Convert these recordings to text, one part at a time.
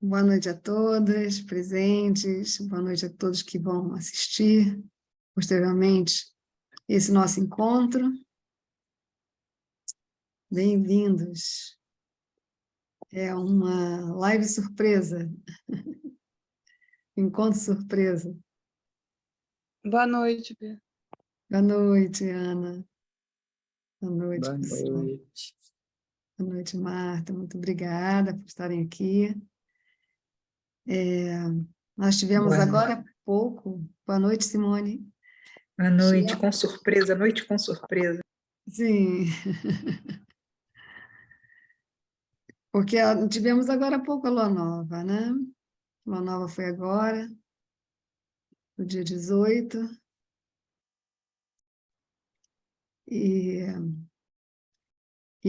Boa noite a todas presentes, boa noite a todos que vão assistir posteriormente esse nosso encontro. Bem-vindos. É uma live surpresa, encontro surpresa. Boa noite, Bia. Boa noite, Ana. Boa noite, Boa pessoal. noite. Boa noite, Marta. Muito obrigada por estarem aqui. Nós tivemos Boa agora há pouco... Boa noite, Simone. noite, com surpresa, noite com surpresa. Sim. Porque tivemos agora há pouco a Lua Nova, né? A Lua Nova foi agora, no dia 18. E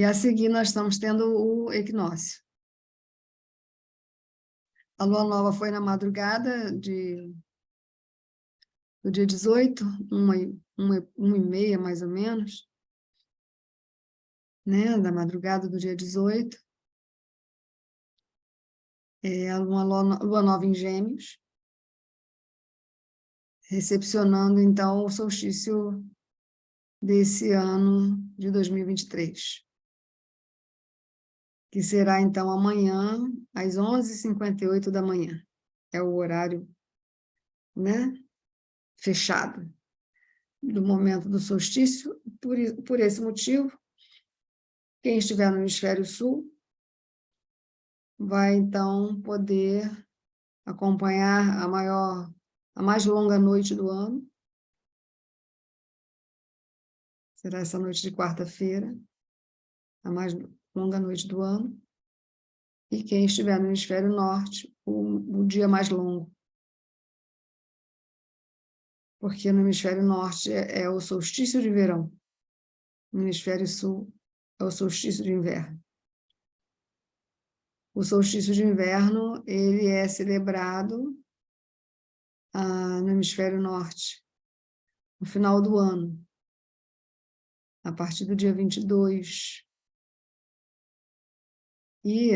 a seguir nós estamos tendo o equinócio. A Lua Nova foi na madrugada do dia 18, 1h30, mais ou menos, né? Da madrugada do dia 18. É uma Lua Nova em Gêmeos, recepcionando, então, o solstício desse ano de 2023. Que será, então, amanhã, às 11h58 da manhã. É o horário, né, fechado do momento do solstício. Por esse motivo, quem estiver no hemisfério sul vai, então, poder acompanhar a mais longa noite do ano. Será essa noite de quarta-feira, a mais longa noite do ano. E quem estiver no hemisfério norte, o dia mais longo. Porque no hemisfério norte é o solstício de verão. No hemisfério sul é o solstício de inverno. O solstício de inverno ele é celebrado no hemisfério norte, no final do ano, a partir do dia 22. E,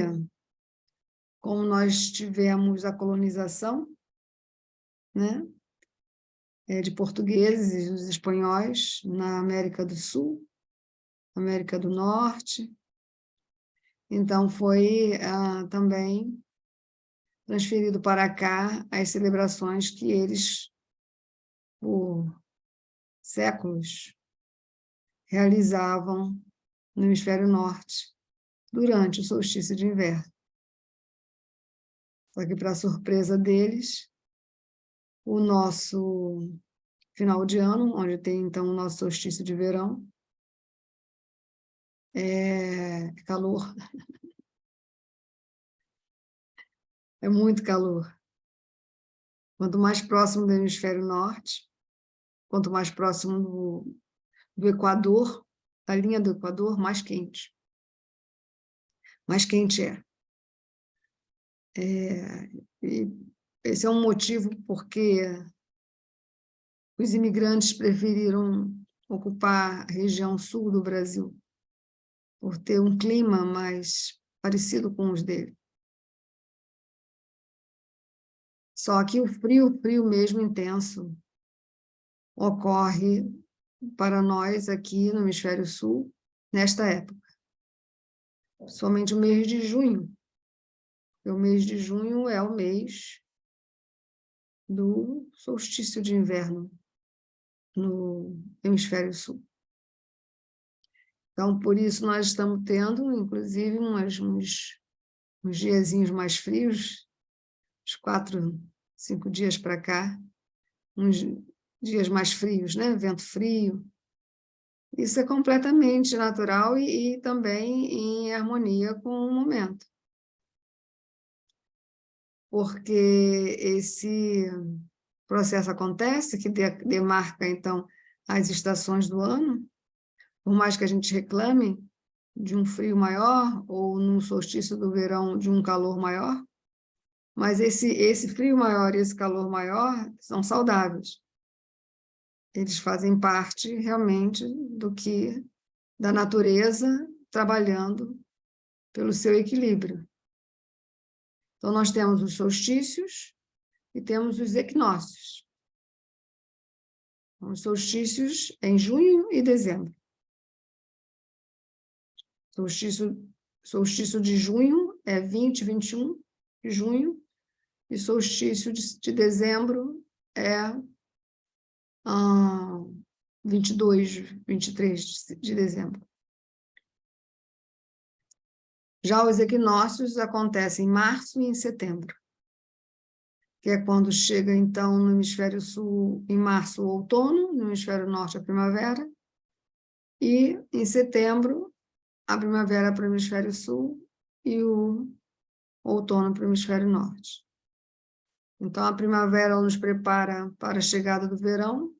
como nós tivemos a colonização, né, de portugueses e dos espanhóis na América do Sul, América do Norte, então foi também transferido para cá as celebrações que eles, por séculos, realizavam no hemisfério norte, durante o solstício de inverno. Só que, para surpresa deles, o nosso final de ano, onde tem, então, o nosso solstício de verão, é calor. É muito calor. Quanto mais próximo do hemisfério norte, quanto mais próximo do Equador, da linha do Equador, mais quente. Mais quente é. E esse é um motivo porque os imigrantes preferiram ocupar a região sul do Brasil, por ter um clima mais parecido com os dele. Só que o frio mesmo, intenso, ocorre para nós aqui no hemisfério sul, nesta época. Somente o mês de junho. O mês de junho é o mês do solstício de inverno no hemisfério sul. Então, por isso, nós estamos tendo, inclusive, uns diazinhos mais frios, uns 4, 5 dias para cá, uns dias mais frios, né? Vento frio. Isso é completamente natural e também em harmonia com o momento. Porque esse processo acontece, que demarca, então, as estações do ano, por mais que a gente reclame de um frio maior, ou no solstício do verão de um calor maior, mas esse frio maior e esse calor maior são saudáveis. Eles fazem parte, realmente, da natureza trabalhando pelo seu equilíbrio. Então, nós temos os solstícios e temos os equinócios. Os solstícios em junho e dezembro. Solstício de junho é 20, 21 de junho, e solstício de dezembro é 22, 23 de dezembro. Já os equinócios acontecem em março e em setembro, que é quando chega, então, no hemisfério sul, em março, o outono, no hemisfério norte, a primavera, e em setembro, a primavera para o hemisfério sul e o outono para o hemisfério norte. Então, a primavera nos prepara para a chegada do verão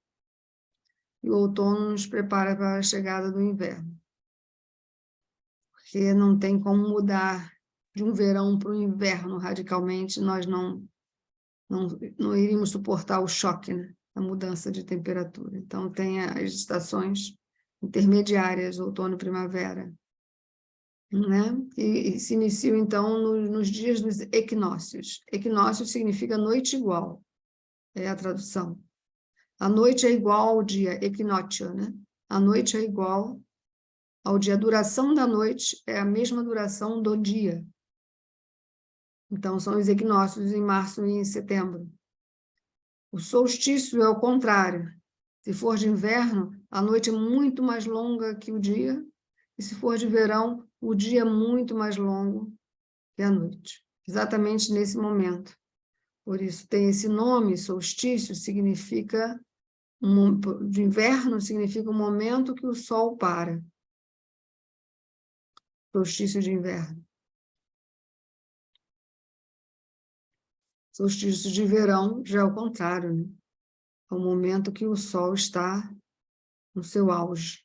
e o outono nos prepara para a chegada do inverno. Porque não tem como mudar de um verão para o inverno radicalmente, nós não iríamos suportar o choque, né? A mudança de temperatura. Então, tem as estações intermediárias, outono e primavera, né? E se iniciam, então, nos dias dos equinócios. Equinócio significa noite igual, é a tradução. A noite é igual ao dia, equinócio, né? A noite é igual ao dia. A duração da noite é a mesma duração do dia. Então, são os equinócios em março e em setembro. O solstício é o contrário. Se for de inverno, a noite é muito mais longa que o dia, e se for de verão, o dia é muito mais longo que a noite. Exatamente nesse momento. Por isso tem esse nome, solstício, significa de inverno, significa um momento que o sol para. Solstício de inverno. Solstício de verão já é o contrário, né? É o momento que o sol está no seu auge.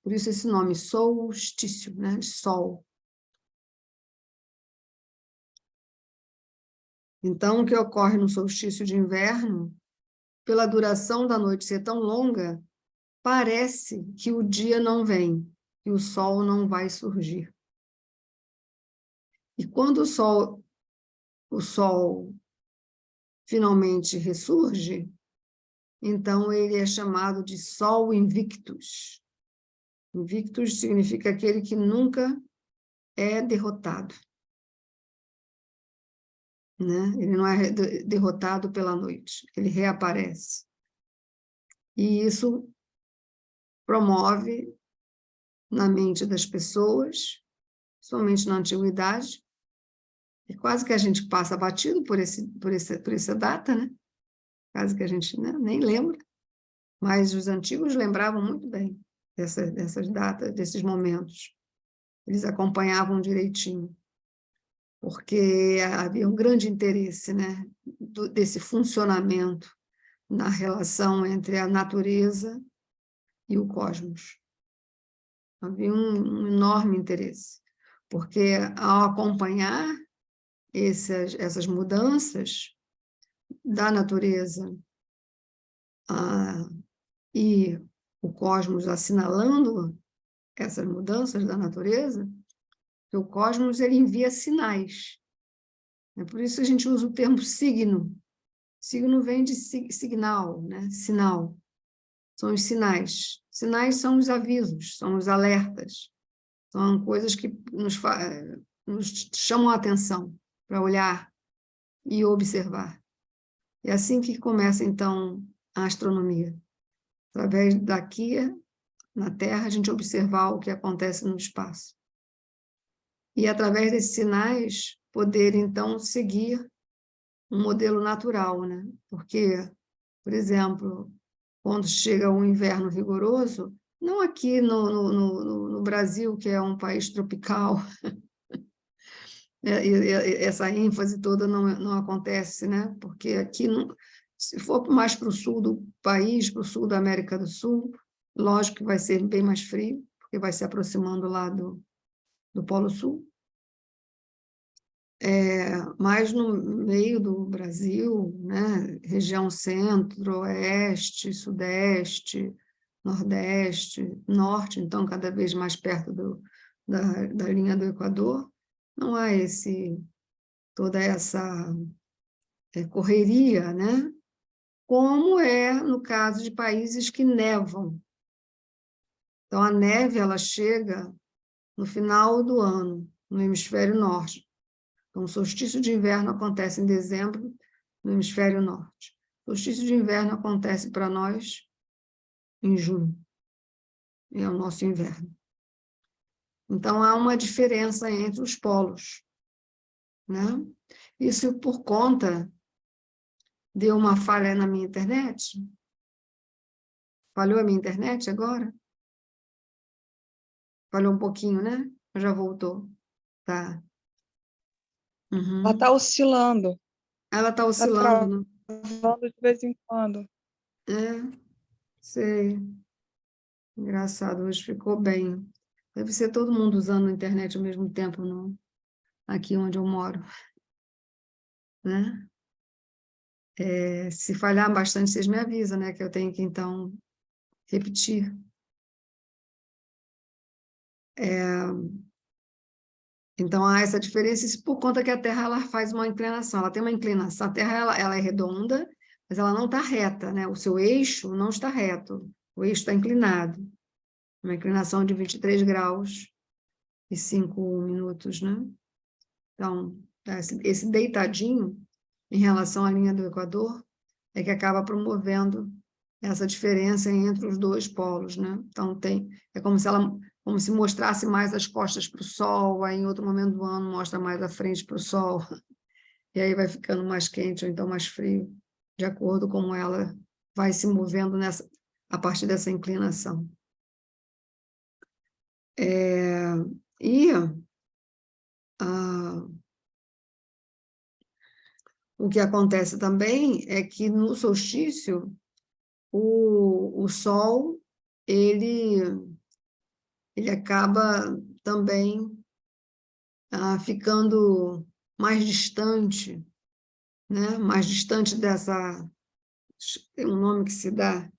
Por isso esse nome, solstício, né? Sol. Então, o que ocorre no solstício de inverno, pela duração da noite ser tão longa, parece que o dia não vem, que o sol não vai surgir. E quando o sol finalmente ressurge, então ele é chamado de Sol Invictus. Invictus significa aquele que nunca é derrotado, né? Ele não é derrotado pela noite, ele reaparece. E isso promove na mente das pessoas, somente na antiguidade, e quase que a gente passa batido por essa data, né? Quase que a gente, né, nem lembra, mas os antigos lembravam muito bem dessas datas, desses momentos. Eles acompanhavam direitinho, porque havia um grande interesse, né, desse funcionamento na relação entre a natureza e o cosmos. Havia um enorme interesse, porque ao acompanhar essas mudanças da natureza e o cosmos assinalando essas mudanças da natureza, que o cosmos ele envia sinais. É por isso que a gente usa o termo signo. Signo vem de signal, né? Sinal. São os sinais. Sinais são os avisos, são os alertas. São coisas que nos chamam a atenção para olhar e observar. É assim que começa, então, a astronomia. Através daqui, na Terra, a gente observar o que acontece no espaço. E, através desses sinais, poder, então, seguir um modelo natural, né? Porque, por exemplo, quando chega um inverno rigoroso, não aqui no Brasil, que é um país tropical, essa ênfase toda não acontece, né? Porque aqui, se for mais para o sul do país, para o sul da América do Sul, lógico que vai ser bem mais frio, porque vai se aproximando lá do Polo Sul. Mas no meio do Brasil, né? Região centro, oeste, sudeste, nordeste, norte, então cada vez mais perto da linha do Equador, não há toda essa correria, né? Como é no caso de países que nevam. Então, a neve ela chega no final do ano, no hemisfério norte. Então, o solstício de inverno acontece em dezembro, no hemisfério norte. O solstício de inverno acontece para nós em junho. É o nosso inverno. Então, há uma diferença entre os polos, né? Isso por conta de uma falha na minha internet. Falhou a minha internet agora? Falhou um pouquinho, né? Já voltou. Tá. Uhum. Ela está oscilando. Ela está Está oscilando, né? travando de vez em quando. Sei. Engraçado, hoje ficou bem. Deve ser todo mundo usando a internet ao mesmo tempo, não? Aqui onde eu moro, né? Se falhar bastante, vocês me avisam, né? Que eu tenho que, então, repetir. Então, há essa diferença, isso por conta que a Terra ela faz uma inclinação, ela tem uma inclinação, a Terra ela é redonda, mas ela não está reta, né? O seu eixo não está reto, o eixo está inclinado, uma inclinação de 23 graus e 5 minutos, né? Então, esse deitadinho em relação à linha do Equador é que acaba promovendo essa diferença entre os dois polos, né? Então, é como se mostrasse mais as costas para o Sol, aí em outro momento do ano mostra mais a frente para o Sol, e aí vai ficando mais quente ou então mais frio, de acordo com como ela vai se movendo a partir dessa inclinação. O que acontece também é que no solstício, o Sol, ele acaba também ficando mais distante, né? Mais distante tem um nome que se dá,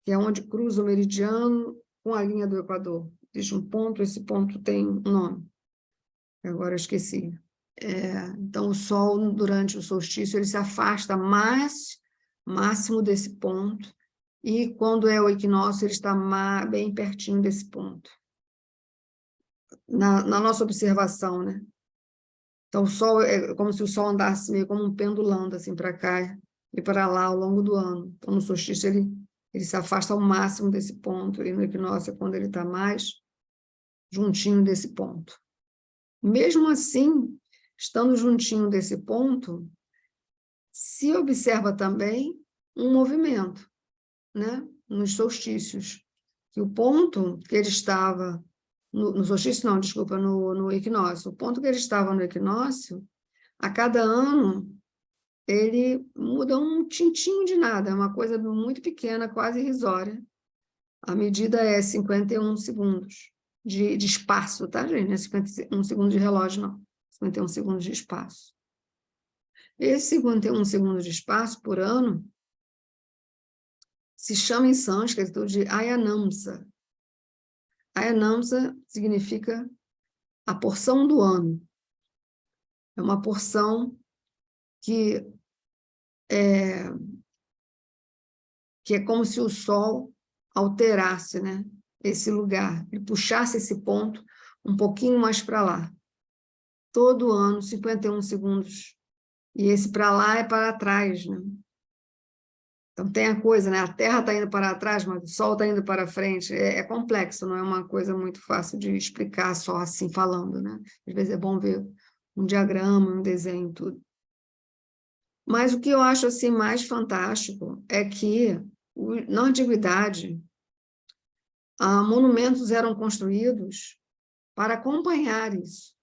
que é onde cruza o meridiano com a linha do Equador. Existe um ponto, esse ponto tem um nome, agora eu esqueci. Então, o Sol, durante o solstício, ele se afasta máximo desse ponto, e quando é o equinócio, ele está bem pertinho desse ponto. Na nossa observação, né? Então, o Sol é como se o Sol andasse meio como um pendulando, assim, para cá e para lá ao longo do ano. Então, no solstício, ele se afasta ao máximo desse ponto, e no equinócio é quando ele está mais juntinho desse ponto. Mesmo assim, estando juntinho desse ponto, se observa também um movimento, né? Nos solstícios, que o ponto que ele estava no solstício, não, desculpa, no equinócio. O ponto que ele estava no equinócio, a cada ano, ele muda um tintinho de nada, é uma coisa muito pequena, quase irrisória. A medida é 51 segundos de espaço, tá, gente? Não é 51 segundos de relógio, não. 51 segundos de espaço. Esse 51 segundos de espaço por ano se chama em sânscrito de Ayanamsa. Ayanamsa significa a porção do ano. É uma porção que é como se o Sol alterasse, né, esse lugar, ele puxasse esse ponto um pouquinho mais para lá. Todo ano, 51 segundos. E esse para lá é para trás, né? Então tem a coisa, né? A Terra está indo para trás, mas o Sol está indo para frente. É complexo, não é uma coisa muito fácil de explicar só assim falando, né? Às vezes é bom ver um diagrama, um desenho, tudo. Mas o que eu acho assim mais fantástico é que na antiguidade monumentos eram construídos para acompanhar isso,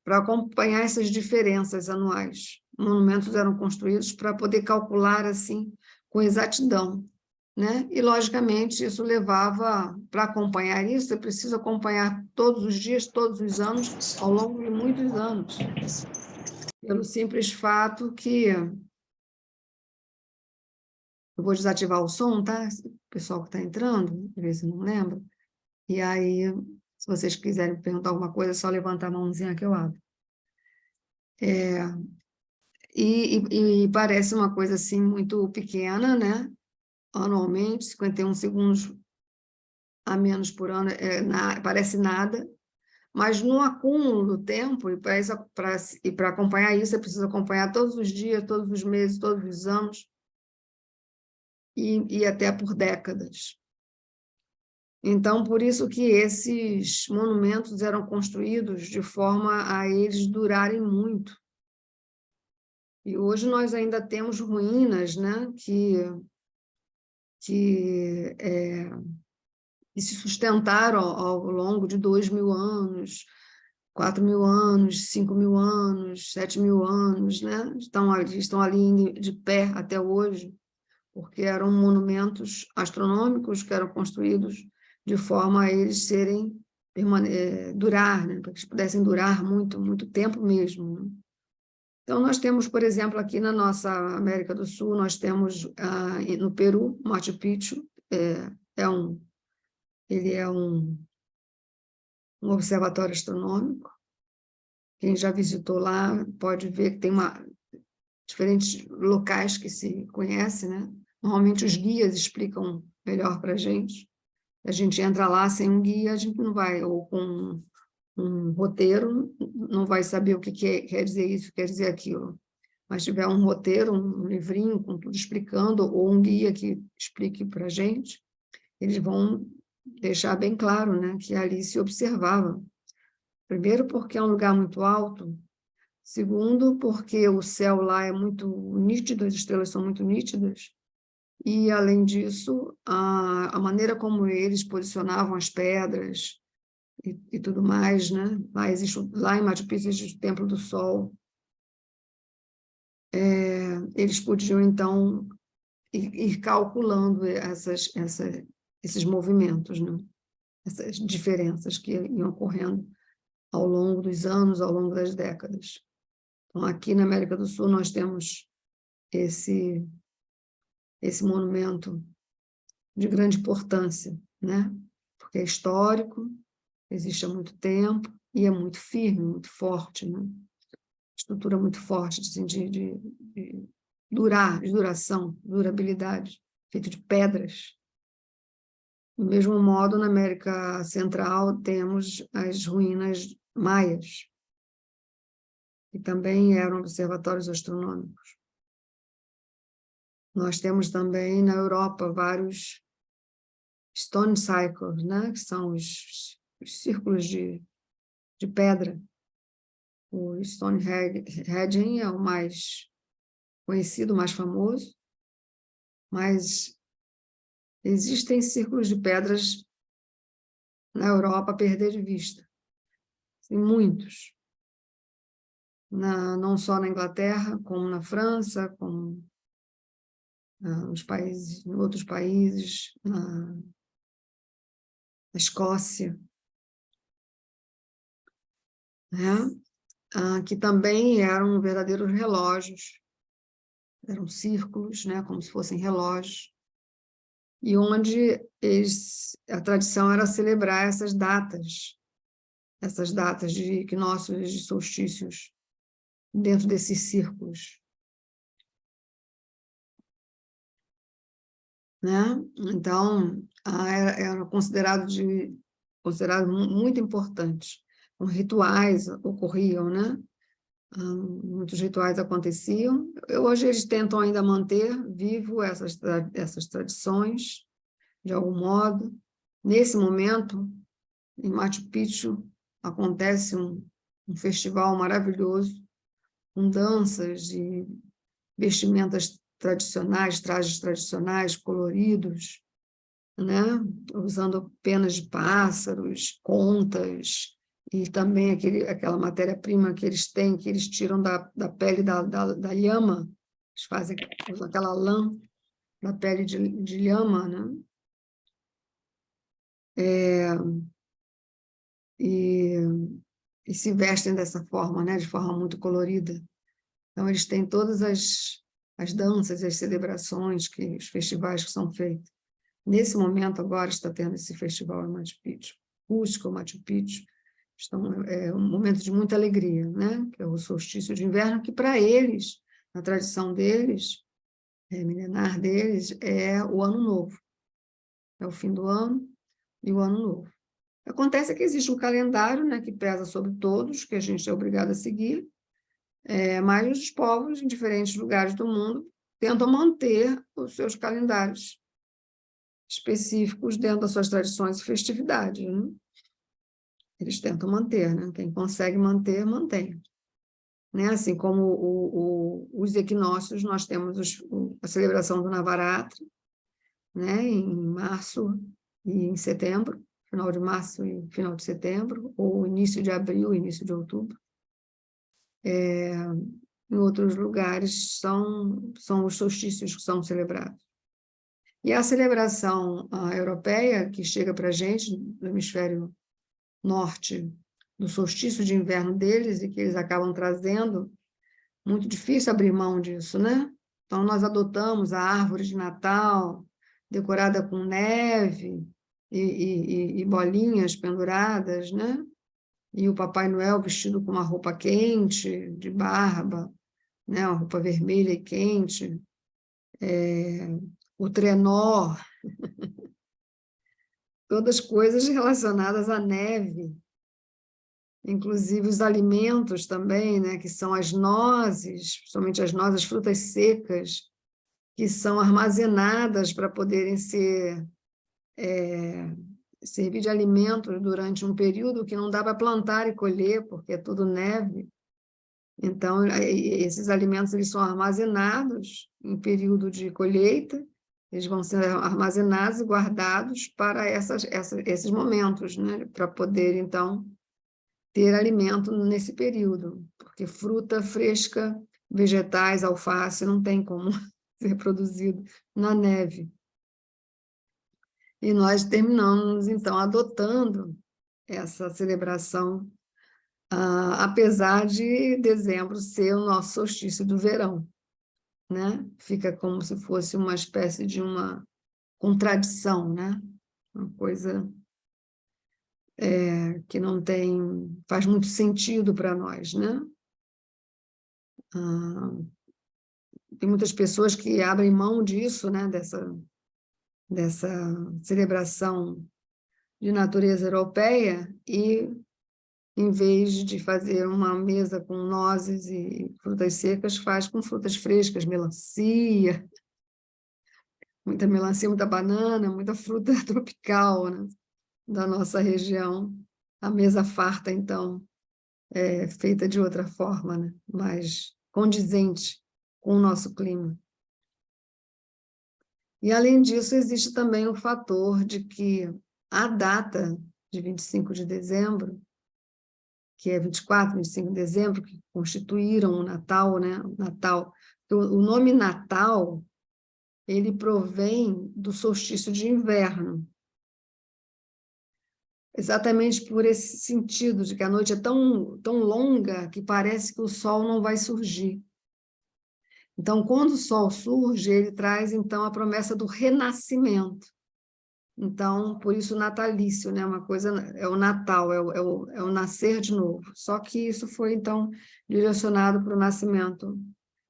para acompanhar essas diferenças anuais. Monumentos eram construídos para poder calcular assim com exatidão, né? E logicamente isso levava, para acompanhar isso, você precisa acompanhar todos os dias, todos os anos, ao longo de muitos anos, pelo simples fato que eu vou desativar o som, tá? O pessoal que está entrando, às vezes não lembra. E aí, se vocês quiserem perguntar alguma coisa, é só levantar a mãozinha que eu abro. E parece uma coisa assim muito pequena, né? Anualmente, 51 segundos a menos por ano parece nada, mas no acúmulo do tempo, e para acompanhar isso, é preciso acompanhar todos os dias, todos os meses, todos os anos, e até por décadas. Então, por isso que esses monumentos eram construídos de forma a eles durarem muito. E hoje nós ainda temos ruínas, né, que se sustentaram ao longo de 2.000 anos, 4.000 anos, 5.000 anos, 7.000 anos, né? Estão ali de pé até hoje, porque eram monumentos astronômicos que eram construídos de forma a eles durar, né? Para que eles pudessem durar muito, muito tempo mesmo, né? Então, nós temos, por exemplo, aqui na nossa América do Sul, nós temos no Peru, Machu Picchu, ele é um observatório astronômico. Quem já visitou lá pode ver que tem diferentes locais que se conhece, né? Normalmente os guias explicam melhor para a gente. A gente entra lá sem um guia, a gente não vai, ou com um roteiro, não vai saber o que quer dizer isso, quer dizer aquilo. Mas tiver um roteiro, um livrinho com tudo explicando, ou um guia que explique para a gente, eles vão deixar bem claro, né, que ali se observava. Primeiro, porque é um lugar muito alto. Segundo, porque o céu lá é muito nítido, as estrelas são muito nítidas. E, além disso, a maneira como eles posicionavam as pedras e tudo mais, né? Lá em Machu Picchu existe o Templo do Sol. Eles podiam, então, ir calculando esses movimentos, né? Essas diferenças que iam ocorrendo ao longo dos anos, ao longo das décadas. Então, aqui na América do Sul, nós temos esse monumento de grande importância, né? Porque é histórico, existe há muito tempo e é muito firme, muito forte, né? Estrutura muito forte, assim, de duração, durabilidade, feito de pedras. Do mesmo modo, na América Central, temos as ruínas maias, que também eram observatórios astronômicos. Nós temos também na Europa vários stone cycles, né? Que são os círculos de pedra. O Stonehenge é o mais conhecido, mais famoso, mas existem círculos de pedras na Europa a perder de vista. Tem muitos. Não só na Inglaterra, como na França, como em outros países, na Escócia, né? Que também eram verdadeiros relógios, eram círculos, né? Como se fossem relógios, e onde a tradição era celebrar essas datas de equinócios e de solstícios dentro desses círculos, né? Então, era considerado muito importante. Rituais ocorriam, né? Muitos rituais aconteciam. Hoje eles tentam ainda manter vivo essas tradições, de algum modo. Nesse momento, em Machu Picchu, acontece um festival maravilhoso, com danças e vestimentas tradicionais, trajes tradicionais, coloridos, né? Usando penas de pássaros, contas, e também aquela matéria-prima que eles têm, que eles tiram da pele da lhama, usam aquela lã da pele de lhama, né? E se vestem dessa forma, né? De forma muito colorida. Então, eles têm todas as danças, as celebrações, os festivais que são feitos. Nesse momento, agora, está tendo esse festival em Machu Picchu. Cusco, Machu Picchu, um momento de muita alegria, né? Que é o solstício de inverno, que para eles, na tradição deles, milenar deles, é o ano novo. É o fim do ano e o ano novo. Acontece que existe um calendário, né, que pesa sobre todos, que a gente é obrigado a seguir, mas os povos em diferentes lugares do mundo tentam manter os seus calendários específicos dentro das suas tradições e festividades, né? Eles tentam manter, né? Quem consegue manter, mantém. Né? Assim como os equinócios, nós temos a celebração do Navaratri, né? Em março e em setembro, final de março e final de setembro, ou início de abril, início de outubro. Em outros lugares são os solstícios que são celebrados. E a celebração europeia, que chega para a gente, do hemisfério norte, do solstício de inverno deles, e que eles acabam trazendo, muito difícil abrir mão disso, né? Então, nós adotamos a árvore de Natal, decorada com neve e bolinhas penduradas, né? E o Papai Noel vestido com uma roupa quente, de barba, né? Uma roupa vermelha e quente. O trenó, todas coisas relacionadas à neve, inclusive os alimentos também, né, que são as nozes, principalmente as nozes, as frutas secas, que são armazenadas para poderem servir de alimento durante um período que não dá para plantar e colher, porque é tudo neve. Então, esses alimentos eles são armazenados em período de colheita, eles vão ser armazenados e guardados para esses momentos, né? Para poder, então, ter alimento nesse período, porque fruta fresca, vegetais, alface, não tem como ser produzido na neve. E nós terminamos, então, adotando essa celebração, apesar de dezembro ser o nosso solstício do verão, né? Fica como se fosse uma espécie de uma contradição, né? Uma coisa que não faz muito sentido para nós, né? Tem muitas pessoas que abrem mão disso, né? Dessa celebração de natureza europeia e, em vez de fazer uma mesa com nozes e frutas secas, faz com frutas frescas, melancia, muita melancia, muita banana, muita fruta tropical, né? Da nossa região. A mesa farta, então, é feita de outra forma, né? Mais condizente com o nosso clima. E, além disso, existe também o fator de que a data de 25 de dezembro, que é 24, 25 de dezembro, que constituíram o Natal, né? O Natal. O nome Natal, ele provém do solstício de inverno, exatamente por esse sentido de que a noite é tão longa que parece que o sol não vai surgir. Então, quando o sol surge, ele traz, então, a promessa do renascimento. Então, por isso natalício, né? Uma coisa é o Natal, é o nascer de novo. Só que isso foi, então, direcionado para o nascimento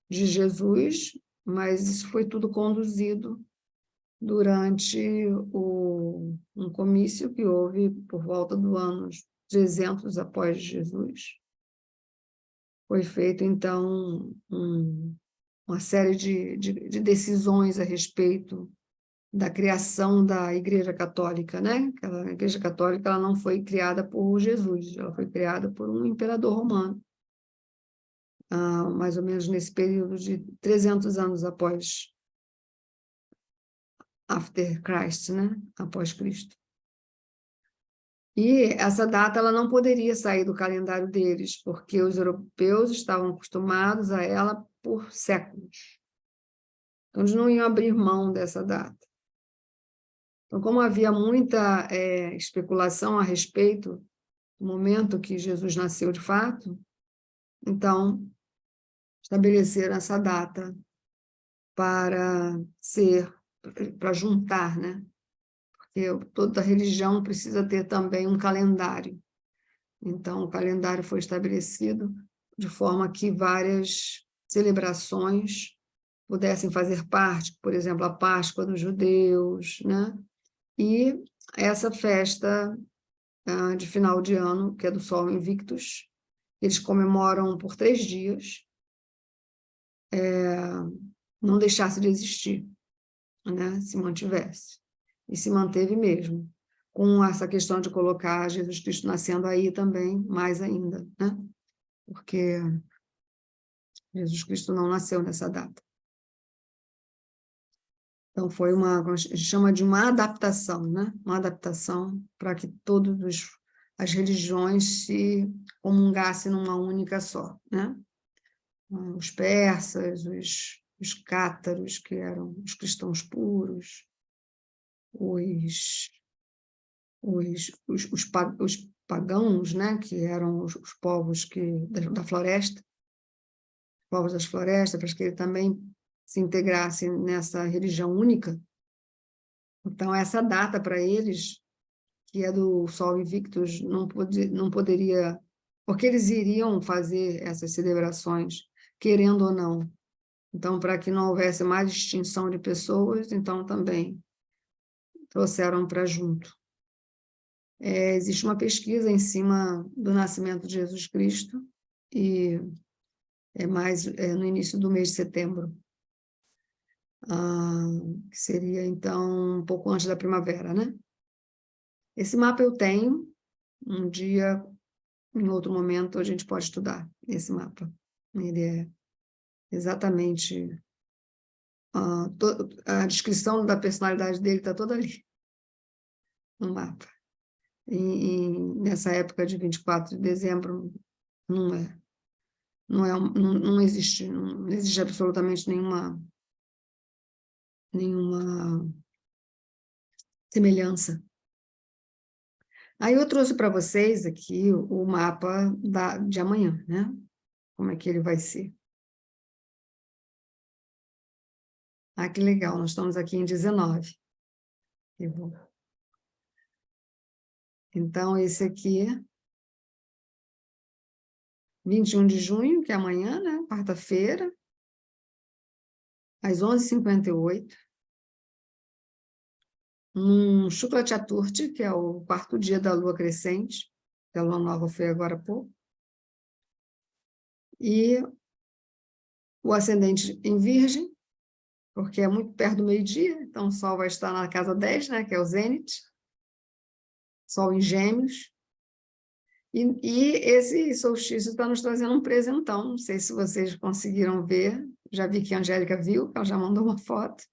de Jesus, mas isso foi tudo conduzido durante um comício que houve por volta do ano 300 após Jesus. Foi feito, então, uma série de decisões a respeito da criação da Igreja Católica, né? A Igreja Católica ela não foi criada por Jesus, ela foi criada por um imperador romano, mais ou menos nesse período de 300 anos após after Christ, né? Após Cristo. E essa data ela não poderia sair do calendário deles, porque os europeus estavam acostumados a ela por séculos. Então, eles não iam abrir mão dessa data. Então, como havia muita especulação a respeito do momento que Jesus nasceu de fato, então, estabeleceram essa data para juntar, né? Porque toda religião precisa ter também um calendário. Então, o calendário foi estabelecido de forma que várias celebrações pudessem fazer parte, por exemplo, a Páscoa dos judeus, né? E essa festa de final de ano, que é do Sol Invictus, eles comemoram por 3 dias, não deixasse de existir, né? Se mantivesse. E se manteve mesmo, com essa questão de colocar Jesus Cristo nascendo aí também, mais ainda, né? Porque Jesus Cristo não nasceu nessa data. Então, foi como a gente chama de uma adaptação, né? Uma adaptação para que todas as religiões se comungassem numa única só, né? Os persas, os cátaros, que eram os cristãos puros, os pagãos, né? Que eram os povos da floresta, povos das florestas, para que ele também se integrasse nessa religião única. Então, essa data para eles, que é do Sol Invictus, não poderia, porque eles iriam fazer essas celebrações, querendo ou não. Então, para que não houvesse mais extinção de pessoas, então também trouxeram para junto. Existe uma pesquisa em cima do nascimento de Jesus Cristo, e no início do mês de setembro, que seria, então, um pouco antes da primavera, né? Esse mapa eu tenho, um dia, em outro momento, a gente pode estudar esse mapa. Ele é exatamente... a descrição da personalidade dele está toda ali, no mapa. Nessa época de 24 de dezembro, não existe absolutamente nenhuma semelhança. Aí eu trouxe para vocês aqui o mapa de amanhã, né? Como é que ele vai ser. Que legal, nós estamos aqui em 19. Então, esse aqui, 21 de junho, que é amanhã, né? Quarta-feira, às 11h58. Shukla Chaturthi, que é o 4º dia da lua crescente, que a lua nova foi agora há pouco. E o ascendente em Virgem, porque é muito perto do meio-dia, então o Sol vai estar na casa 10, né, que é o Zênite. Sol em Gêmeos. E esse solstício está nos trazendo um presentão. Não sei se vocês conseguiram ver. Já vi que a Angélica viu, que ela já mandou uma foto.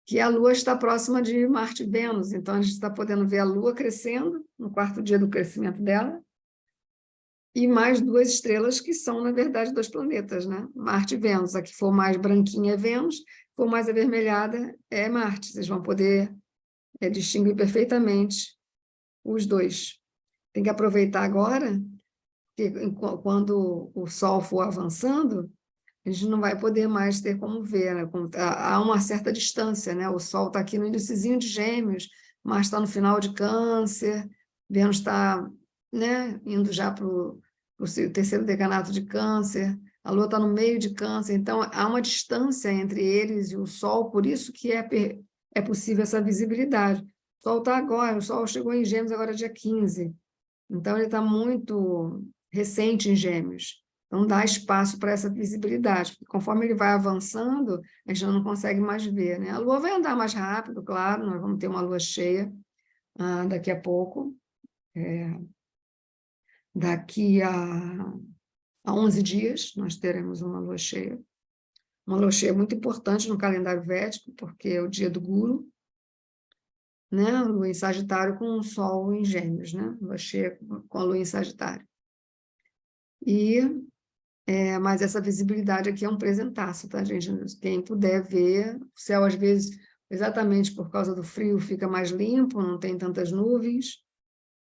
Que a Lua está próxima de Marte e Vênus. Então, a gente está podendo ver a Lua crescendo, no 4º dia do crescimento dela. E mais 2 estrelas, que são, na verdade, 2 planetas, né? Marte e Vênus. A que for mais branquinha é Vênus, a for mais avermelhada é Marte. Vocês vão poder distinguir perfeitamente os dois. Tem que aproveitar agora, que quando o Sol for avançando, a gente não vai poder mais ter como ver, né? Há uma certa distância, né? O Sol está aqui no iniciozinho de Gêmeos, Marte está no final de Câncer, Vênus está, né, indo já para o 3º decanato de Câncer, a Lua está no meio de Câncer, então há uma distância entre eles e o Sol, por isso que é possível essa visibilidade. O Sol está agora, o Sol chegou em Gêmeos agora dia 15, então ele está muito recente em Gêmeos. Então, dá espaço para essa visibilidade, porque conforme ele vai avançando, a gente já não consegue mais ver, né? A Lua vai andar mais rápido, claro, nós vamos ter uma Lua cheia daqui a pouco, daqui a 11 dias nós teremos uma Lua cheia muito importante no calendário védico, porque é o dia do Guru, né? A Lua em Sagitário com o Sol em Gêmeos, né? Lua cheia com a Lua em Sagitário. Mas essa visibilidade aqui é um presentaço, tá, gente? Quem puder ver, o céu, às vezes, exatamente por causa do frio, fica mais limpo, não tem tantas nuvens,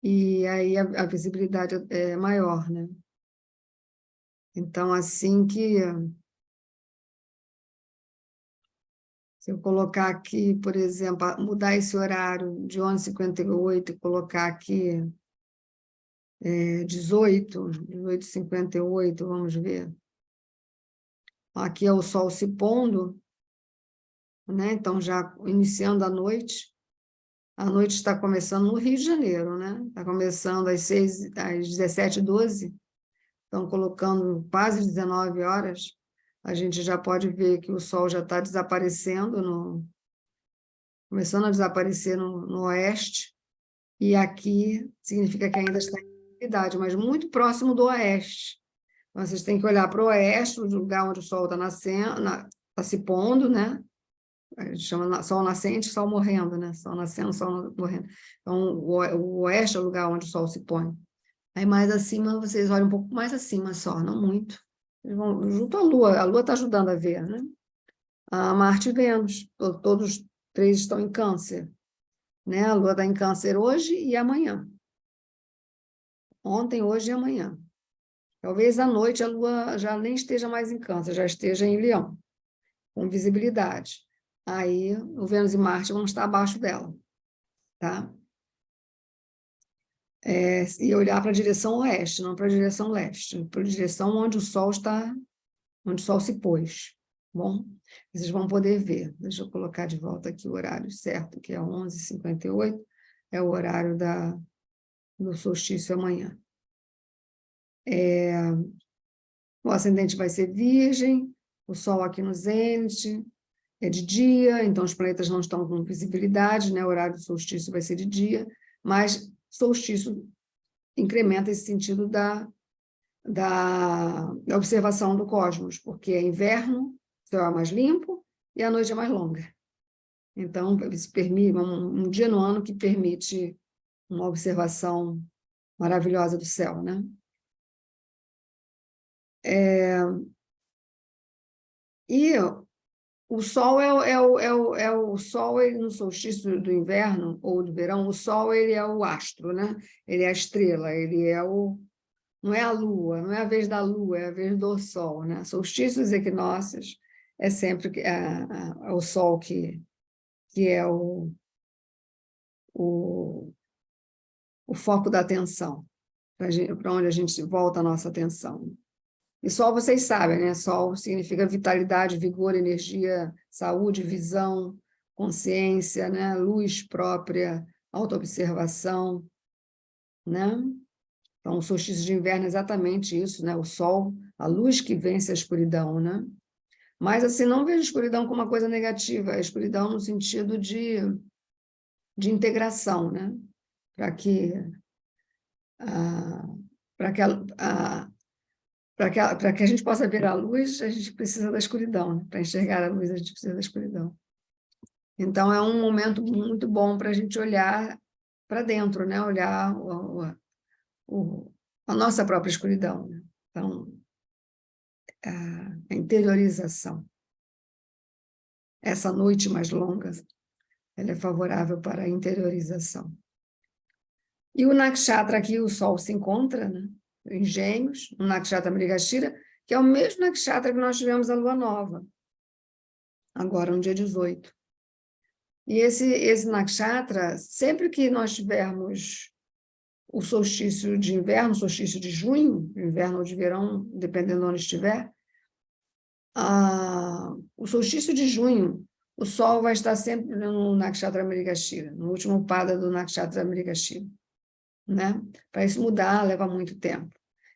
e aí a visibilidade é maior, né? Então, assim que... Se eu colocar aqui, por exemplo, mudar esse horário de 11h58 e colocar aqui 18h58, vamos ver. Aqui é o Sol se pondo, né? Então, já iniciando a noite está começando no Rio de Janeiro, né? Está começando às 17h12, estão colocando quase 19 horas, a gente já pode ver que o Sol já está desaparecendo, começando a desaparecer no oeste, e aqui significa que ainda está em atividade, mas muito próximo do oeste. Então, vocês têm que olhar para o oeste, o lugar onde o Sol está nascendo, está se pondo, né? A gente chama Sol nascente, Sol morrendo, né? Sol nascendo, Sol morrendo. Então, o oeste é o lugar onde o Sol se põe. Aí, mais acima, vocês olham um pouco mais acima só, não muito. Eles vão junto à Lua está ajudando a ver, né? A Marte e Vênus, todos três estão em Câncer, né? A Lua está em Câncer hoje e amanhã. Ontem, hoje e amanhã. Talvez à noite a Lua já nem esteja mais em Câncer, já esteja em Leão, com visibilidade. Aí, o Vênus e Marte vão estar abaixo dela, tá? E olhar para a direção oeste, não para a direção leste, para a direção onde o Sol está, onde o Sol se pôs, bom? Vocês vão poder ver. Deixa eu colocar de volta aqui o horário certo, que é 11h58, é o horário do solstício amanhã. O ascendente vai ser Virgem, o Sol aqui no zênite, é de dia, então os planetas não estão com visibilidade, né? O horário do solstício vai ser de dia, mas solstício incrementa esse sentido da observação do cosmos, porque é inverno, o céu é mais limpo e a noite é mais longa. Então, isso permite um dia no ano que permite uma observação maravilhosa do céu, né? E o Sol o Sol, ele, no solstício do inverno ou do verão, o Sol ele é o astro, né? Ele é a estrela, ele é não é a Lua, não é a vez da Lua, é a vez do Sol, né? Solstícios e equinócios é sempre o Sol que é o foco da atenção, para onde a gente volta a nossa atenção. E Sol, vocês sabem, né? Sol significa vitalidade, vigor, energia, saúde, visão, consciência, né? Luz própria, autoobservação, né? Então, o solstício de inverno é exatamente isso, né? O Sol, a luz que vence a escuridão, né? Mas, assim, não vejo a escuridão como uma coisa negativa, a escuridão no sentido de integração, né? Para que a gente possa ver a luz, a gente precisa da escuridão, né? Para enxergar a luz, a gente precisa da escuridão. Então, é um momento muito bom para a gente olhar para dentro, né? Olhar a nossa própria escuridão, né? Então, a interiorização. Essa noite mais longa, ela é favorável para a interiorização. E o Nakshatra aqui, o Sol se encontra, né? Em Gêmeos, o Nakshatra Mrigashira, que é o mesmo Nakshatra que nós tivemos a Lua Nova, agora no dia 18. E esse Nakshatra, sempre que nós tivermos o solstício de inverno, o solstício de junho, inverno ou de verão, dependendo de onde estiver, o solstício de junho, o Sol vai estar sempre no Nakshatra Mrigashira, no último pada do Nakshatra Mrigashira, né? Para isso mudar, leva muito tempo.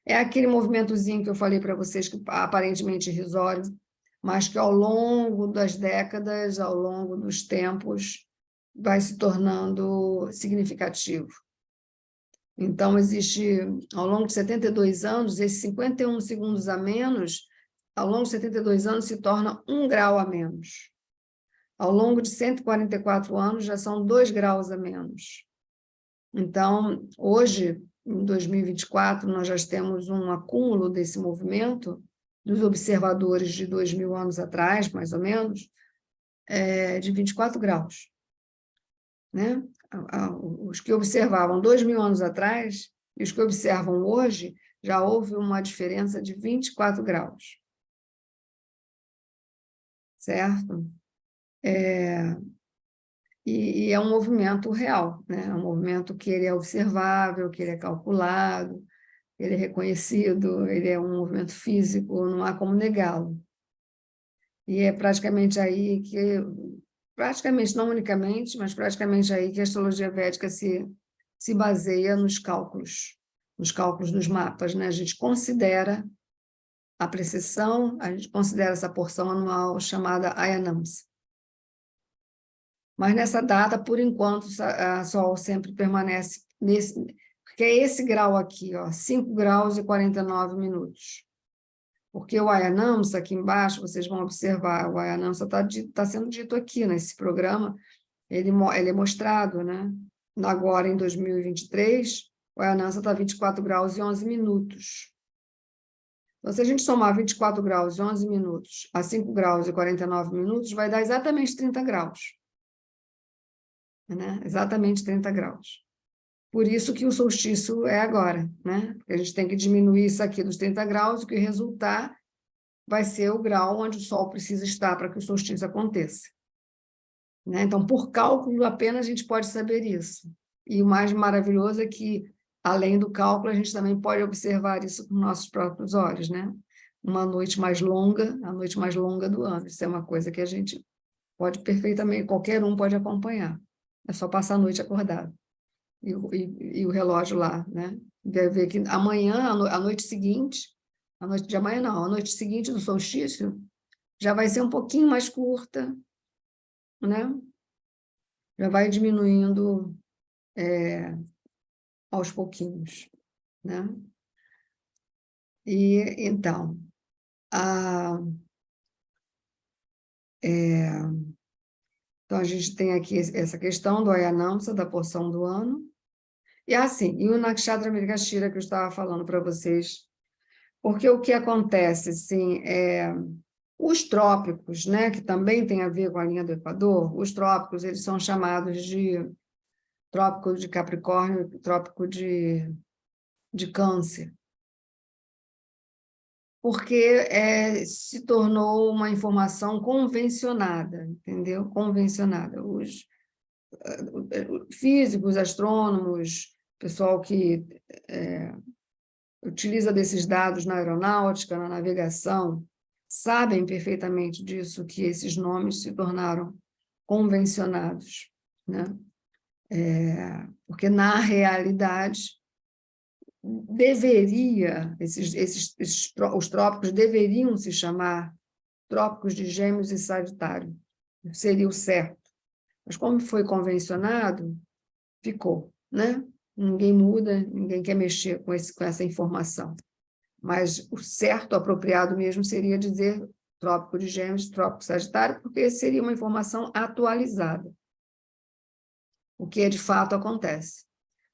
É aquele movimentozinho que eu falei para vocês, que aparentemente irrisório, mas que ao longo das décadas, ao longo dos tempos, vai se tornando significativo. Então, existe, ao longo de 72 anos, esses 51 segundos a menos, ao longo de 72 anos, se torna 1 grau a menos. Ao longo de 144 anos, já são 2 graus a menos. Então, hoje, em 2024, nós já temos um acúmulo desse movimento, dos observadores de 2.000 anos atrás, mais ou menos, de 24 graus. Né? Os que observavam 2.000 anos atrás e os que observam hoje, já houve uma diferença de 24 graus. Certo? e é um movimento real, né? É um movimento que ele é observável, que ele é calculado, ele é reconhecido, ele é um movimento físico, não há como negá-lo. E é praticamente aí que, praticamente, não unicamente, mas praticamente aí que a astrologia védica se baseia nos cálculos dos mapas, né? A gente considera a precessão, a gente considera essa porção anual chamada Ayanamsa. Mas nessa data, por enquanto, a Sol sempre permanece nesse, porque é esse grau aqui, ó, 5 graus e 49 minutos. Porque o Ayanamsa, aqui embaixo, vocês vão observar, o Ayanamsa está sendo dito aqui nesse programa, ele é mostrado, né? Agora, em 2023, o Ayanamsa está 24 graus e 11 minutos. Então, se a gente somar 24 graus e 11 minutos a 5 graus e 49 minutos, vai dar exatamente 30 graus. Né? Exatamente 30 graus. Por isso que o solstício é agora, né? Porque a gente tem que diminuir isso aqui dos 30 graus, o que resultar vai ser o grau onde o Sol precisa estar para que o solstício aconteça. Né? Então, por cálculo apenas a gente pode saber isso. E o mais maravilhoso é que, além do cálculo, a gente também pode observar isso com nossos próprios olhos, né? Uma noite mais longa, a noite mais longa do ano. Isso é uma coisa que a gente pode perfeitamente, qualquer um pode acompanhar. É só passar a noite acordado. E o relógio lá, né? Deve ver que amanhã, a noite seguinte, a noite de amanhã não, a noite seguinte do solstício já vai ser um pouquinho mais curta, né? Já vai diminuindo aos pouquinhos, né? E então, então a gente tem aqui essa questão do Ayanamsa, da porção do ano, e assim, e o Nakshatra Mrigashira que eu estava falando para vocês, porque o que acontece, assim, os trópicos, né, que também tem a ver com a linha do Equador, os trópicos, eles são chamados de trópico de Capricórnio e trópico de Câncer, porque se tornou uma informação convencionada, entendeu? Convencionada. Os físicos, astrônomos, pessoal que utiliza desses dados na aeronáutica, na navegação, sabem perfeitamente disso, que esses nomes se tornaram convencionados, né? Porque, na realidade, os trópicos deveriam se chamar trópicos de Gêmeos e Sagitário, seria o certo. Mas, como foi convencionado, ficou, né? Ninguém muda, ninguém quer mexer com essa informação. Mas o certo, apropriado mesmo, seria dizer trópico de Gêmeos, trópico Sagitário, porque seria uma informação atualizada, o que de fato acontece.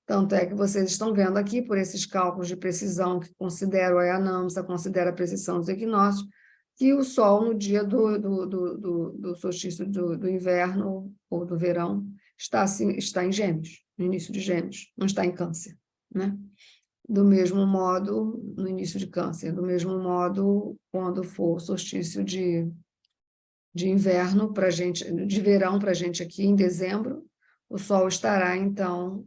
Tanto é que vocês estão vendo aqui, por esses cálculos de precisão que considera o Ayanamsa, considera a precisão dos equinócios, que o Sol, no dia do solstício do inverno ou do verão, está em Gêmeos, no início de Gêmeos, não está em Câncer, né? Do mesmo modo, no início de Câncer, do mesmo modo, quando for o solstício de inverno para gente, de verão para a gente aqui em dezembro, o Sol estará, então,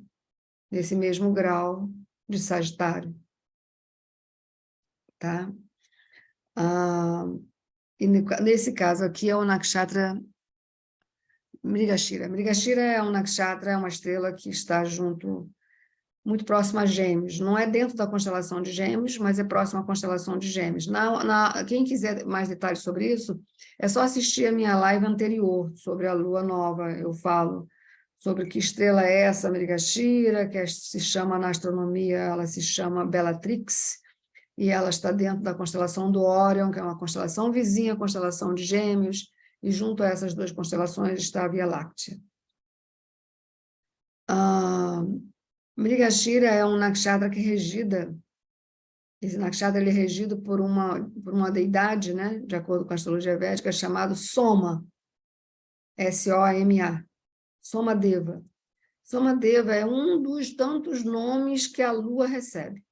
nesse mesmo grau de Sagitário. Tá? E nesse caso aqui é o Nakshatra Mrigashira. Mrigashira é um nakshatra, é uma estrela que está muito próxima a Gêmeos. Não é dentro da constelação de Gêmeos, mas é próxima à constelação de Gêmeos. Quem quiser mais detalhes sobre isso, é só assistir a minha live anterior sobre a Lua Nova. Eu falo sobre que estrela é essa, Mrigashira, que se chama na astronomia, ela se chama Bellatrix, e ela está dentro da constelação do Órion, que é uma constelação vizinha à constelação de Gêmeos, e junto a essas duas constelações está a Via Láctea. Mrigashira é um nakshatra que esse nakshatra ele é regido por uma deidade, né, de acordo com a astrologia védica, chamado Soma, S-O-M-A, Somadeva. Somadeva é um dos tantos nomes que a Lua recebe,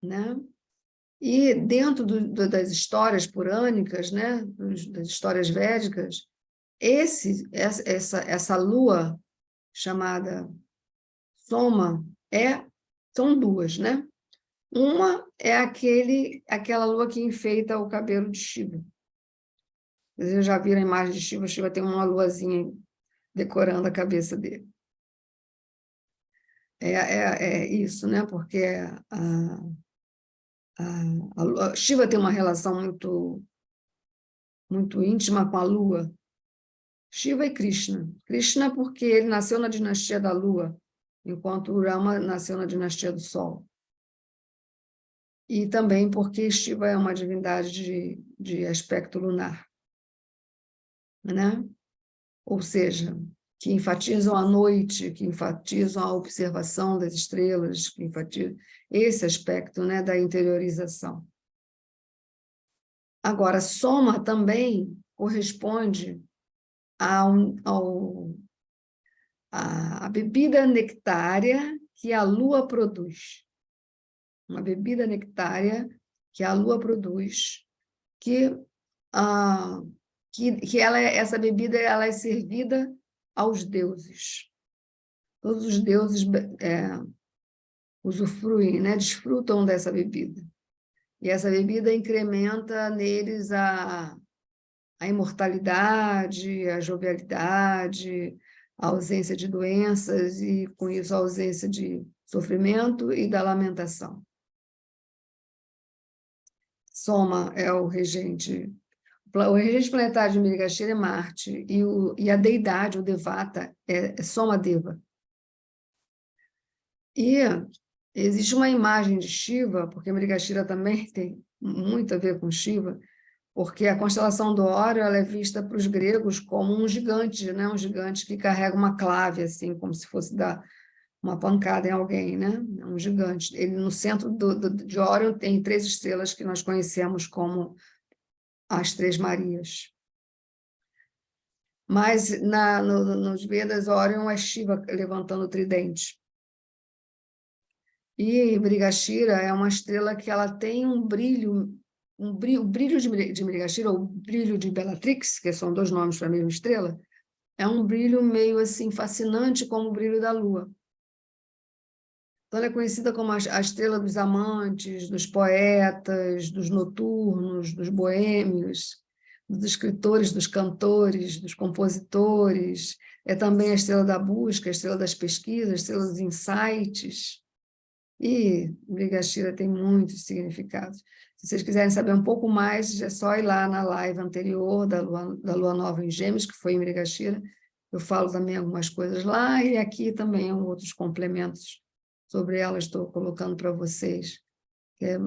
né? E dentro das histórias purânicas, né, das histórias védicas, essa lua chamada Soma são duas, né? Uma é aquela lua que enfeita o cabelo de Shiva. Vocês já viram a imagem de Shiva? Shiva tem uma luazinha decorando a cabeça dele. É isso, né? Porque Shiva tem uma relação muito, muito íntima com a lua. Shiva e Krishna. Krishna porque ele nasceu na dinastia da lua, enquanto Rama nasceu na dinastia do sol. E também porque Shiva é uma divindade de aspecto lunar, né? Ou seja, que enfatizam a noite, que enfatizam a observação das estrelas, que enfatizam esse aspecto, né, da interiorização. Agora, Soma também corresponde à bebida nectária que a lua produz. Uma bebida nectária que a lua produz, essa bebida ela é servida aos deuses. Todos os deuses usufruem, né, desfrutam dessa bebida. E essa bebida incrementa neles a imortalidade, a jovialidade, a ausência de doenças e, com isso, a ausência de sofrimento e da lamentação. Soma é o regente planetário de Mrigashira é Marte, e a deidade, o Devata, é Somadeva. E existe uma imagem de Shiva, porque Mrigashira também tem muito a ver com Shiva, porque a constelação do Órion ela é vista para os gregos como um gigante, né? Um gigante que carrega uma clave, assim, como se fosse dar uma pancada em alguém, né? Um gigante. Ele, no centro de Órion tem 3 estrelas que nós conhecemos como as 3 Marias. Mas nos Vedas, Órion é Shiva levantando o tridente. E Mrigashira é uma estrela que ela tem o brilho de Mrigashira, ou o brilho de Bellatrix, que são 2 nomes para a mesma estrela, é um brilho meio assim fascinante como o brilho da lua. Então, ela é conhecida como a estrela dos amantes, dos poetas, dos noturnos, dos boêmios, dos escritores, dos cantores, dos compositores. É também a estrela da busca, a estrela das pesquisas, a estrela dos insights. E Mrigashira tem muitos significados. Se vocês quiserem saber um pouco mais, é só ir lá na live anterior da Lua Nova em Gêmeos, que foi em Mrigashira. Eu falo também algumas coisas lá, e aqui também outros complementos sobre ela, estou colocando para vocês, que é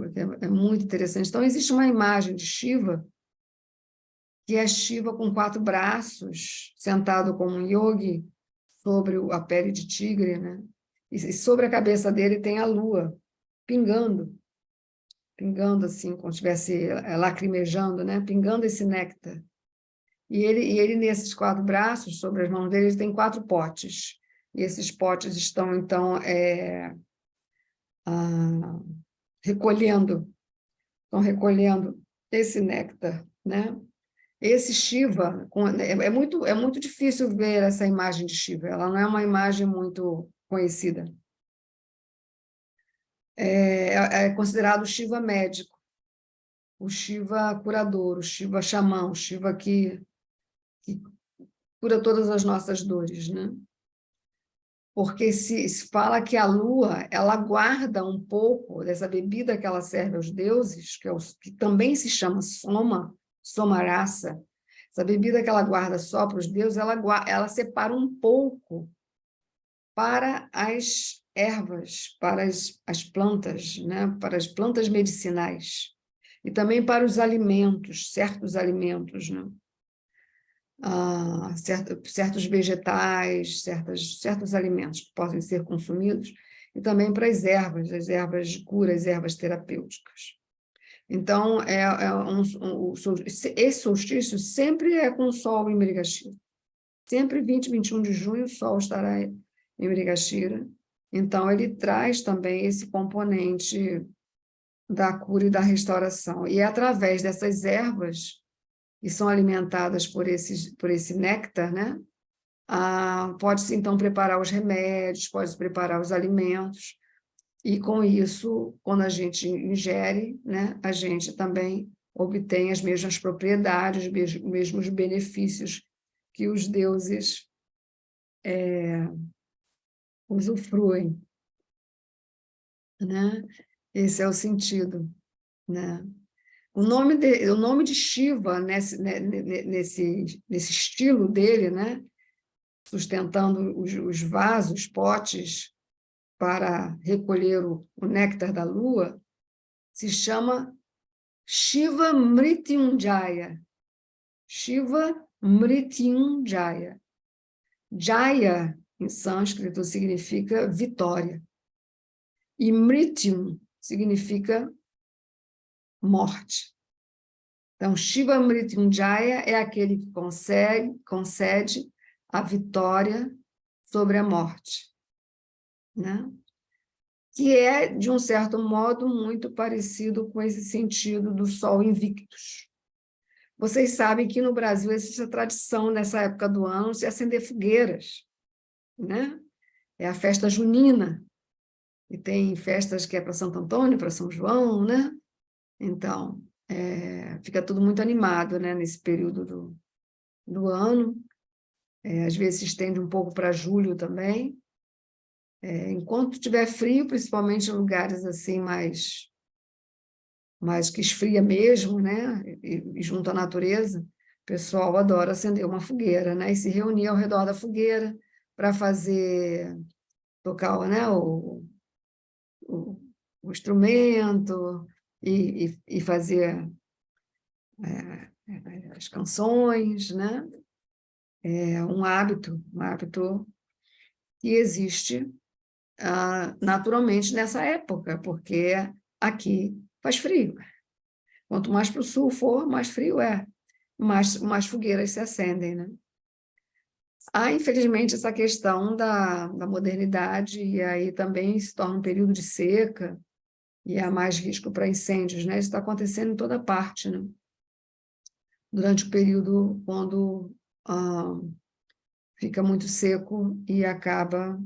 muito interessante. Então, existe uma imagem de Shiva, que é Shiva com 4 braços, sentado como um yogi, sobre a pele de tigre, né? E sobre a cabeça dele tem a lua, pingando assim, como se estivesse lacrimejando, né? Pingando esse néctar. E ele, nesses 4 braços, sobre as mãos dele, ele tem 4 potes. E esses potes estão, então, recolhendo esse néctar, né? Esse Shiva, é muito difícil ver essa imagem de Shiva, ela não é uma imagem muito conhecida. É considerado o Shiva médico, o Shiva curador, o Shiva xamã, o Shiva que cura todas as nossas dores, né? Porque se fala que a lua, ela guarda um pouco dessa bebida que ela serve aos deuses, que também se chama somarasa, essa bebida que ela guarda só para os deuses, ela separa um pouco para as ervas, para as plantas, né? Para as plantas medicinais, e também para os alimentos, certos alimentos, né? Certos vegetais, certos alimentos que podem ser consumidos, e também para as ervas de cura, as ervas terapêuticas. Então, esse solstício sempre é com o Sol em Mrigashira. Sempre 20 e 21 de junho, o Sol estará em Mrigashira. Então, ele traz também esse componente da cura e da restauração. E é através dessas ervas e são alimentadas por esse néctar, né? Pode-se, então, preparar os remédios, pode-se preparar os alimentos, e, com isso, quando a gente ingere, né, a gente também obtém as mesmas propriedades, os mesmos benefícios que os deuses usufruem, né? Esse é o sentido, né? O nome de Shiva, nesse estilo dele, né? Sustentando os vasos, potes, para recolher o néctar da lua, se chama Shiva Mrityunjaya. Shiva Mrityunjaya. Jaya, em sânscrito, significa vitória. E Mrityun significa morte. Então, Shiva Mrityunjaya é aquele que concede a vitória sobre a morte, né? Que é, de um certo modo, muito parecido com esse sentido do Sol Invictus. Vocês sabem que no Brasil existe a tradição, nessa época do ano, de acender fogueiras, né? É a festa junina, e tem festas que é para Santo Antônio, para São João, né? Então, fica tudo muito animado, né, nesse período do ano. Às vezes se estende um pouco para julho também. Enquanto tiver frio, principalmente em lugares assim mais que esfria mesmo, né, e junto à natureza, o pessoal adora acender uma fogueira, né, e se reunir ao redor da fogueira para tocar, né, o instrumento e fazer as canções, né? É um hábito que existe naturalmente nessa época, porque aqui faz frio. Quanto mais para o sul for, mais frio é, mais fogueiras se acendem, né? Infelizmente, essa questão da modernidade, e aí também se torna um período de seca, e há mais risco para incêndios, né? Isso está acontecendo em toda parte, né? Durante o período quando fica muito seco e acaba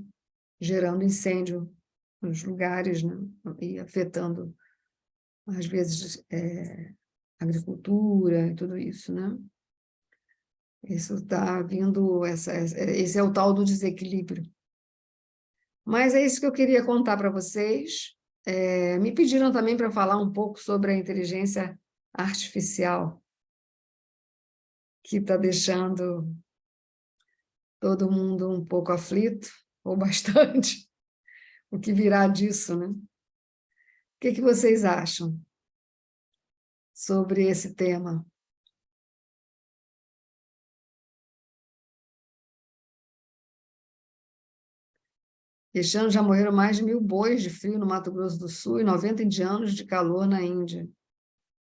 gerando incêndio nos lugares, né? E afetando, às vezes, agricultura e tudo isso, né? Isso está vindo, esse é o tal do desequilíbrio. Mas é isso que eu queria contar para vocês. Me pediram também para falar um pouco sobre a inteligência artificial, que está deixando todo mundo um pouco aflito, ou bastante, o que virá disso, né? O que vocês acham sobre esse tema? Este ano já morreram mais de 1.000 bois de frio no Mato Grosso do Sul e 90 indianos de calor na Índia.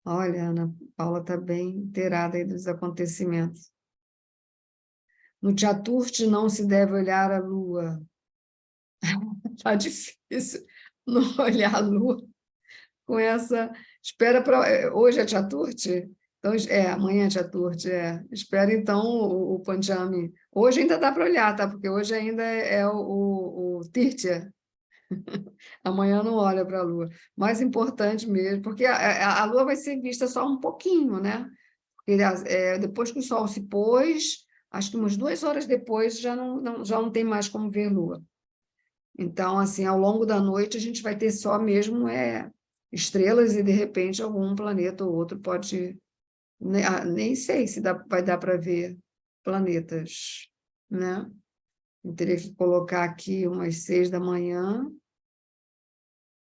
Olha, Ana Paula está bem inteirada aí dos acontecimentos. No Chaturthi não se deve olhar a lua. Está difícil não olhar a lua com essa... Espera para... Hoje é Chaturthi? Então, amanhã é Chaturthi, Espera, então, o Panchami. Hoje ainda dá para olhar, tá? Porque hoje ainda é o Tirtya. Amanhã não olha para a Lua. Mais importante mesmo, porque a Lua vai ser vista só um pouquinho, né? Porque, depois que o Sol se pôs, acho que umas 2 horas depois já não tem mais como ver Lua. Então, assim, ao longo da noite a gente vai ter só mesmo estrelas e, de repente, algum planeta ou outro pode... Nem sei se vai dar para ver planetas, né? Eu teria que colocar aqui umas 6 da manhã.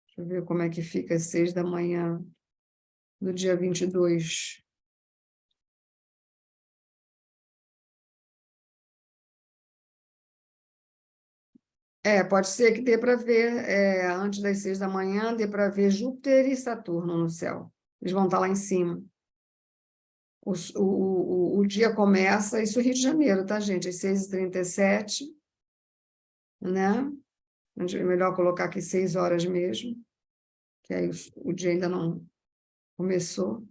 Deixa eu ver como é que fica às 6 da manhã do dia 22. Pode ser que dê para ver, antes das 6 da manhã, dê para ver Júpiter e Saturno no céu. Eles vão estar lá em cima. O dia começa, isso é Rio de Janeiro, tá, gente? Às 6h37, né? É melhor colocar aqui 6 horas mesmo, que aí o dia ainda não começou.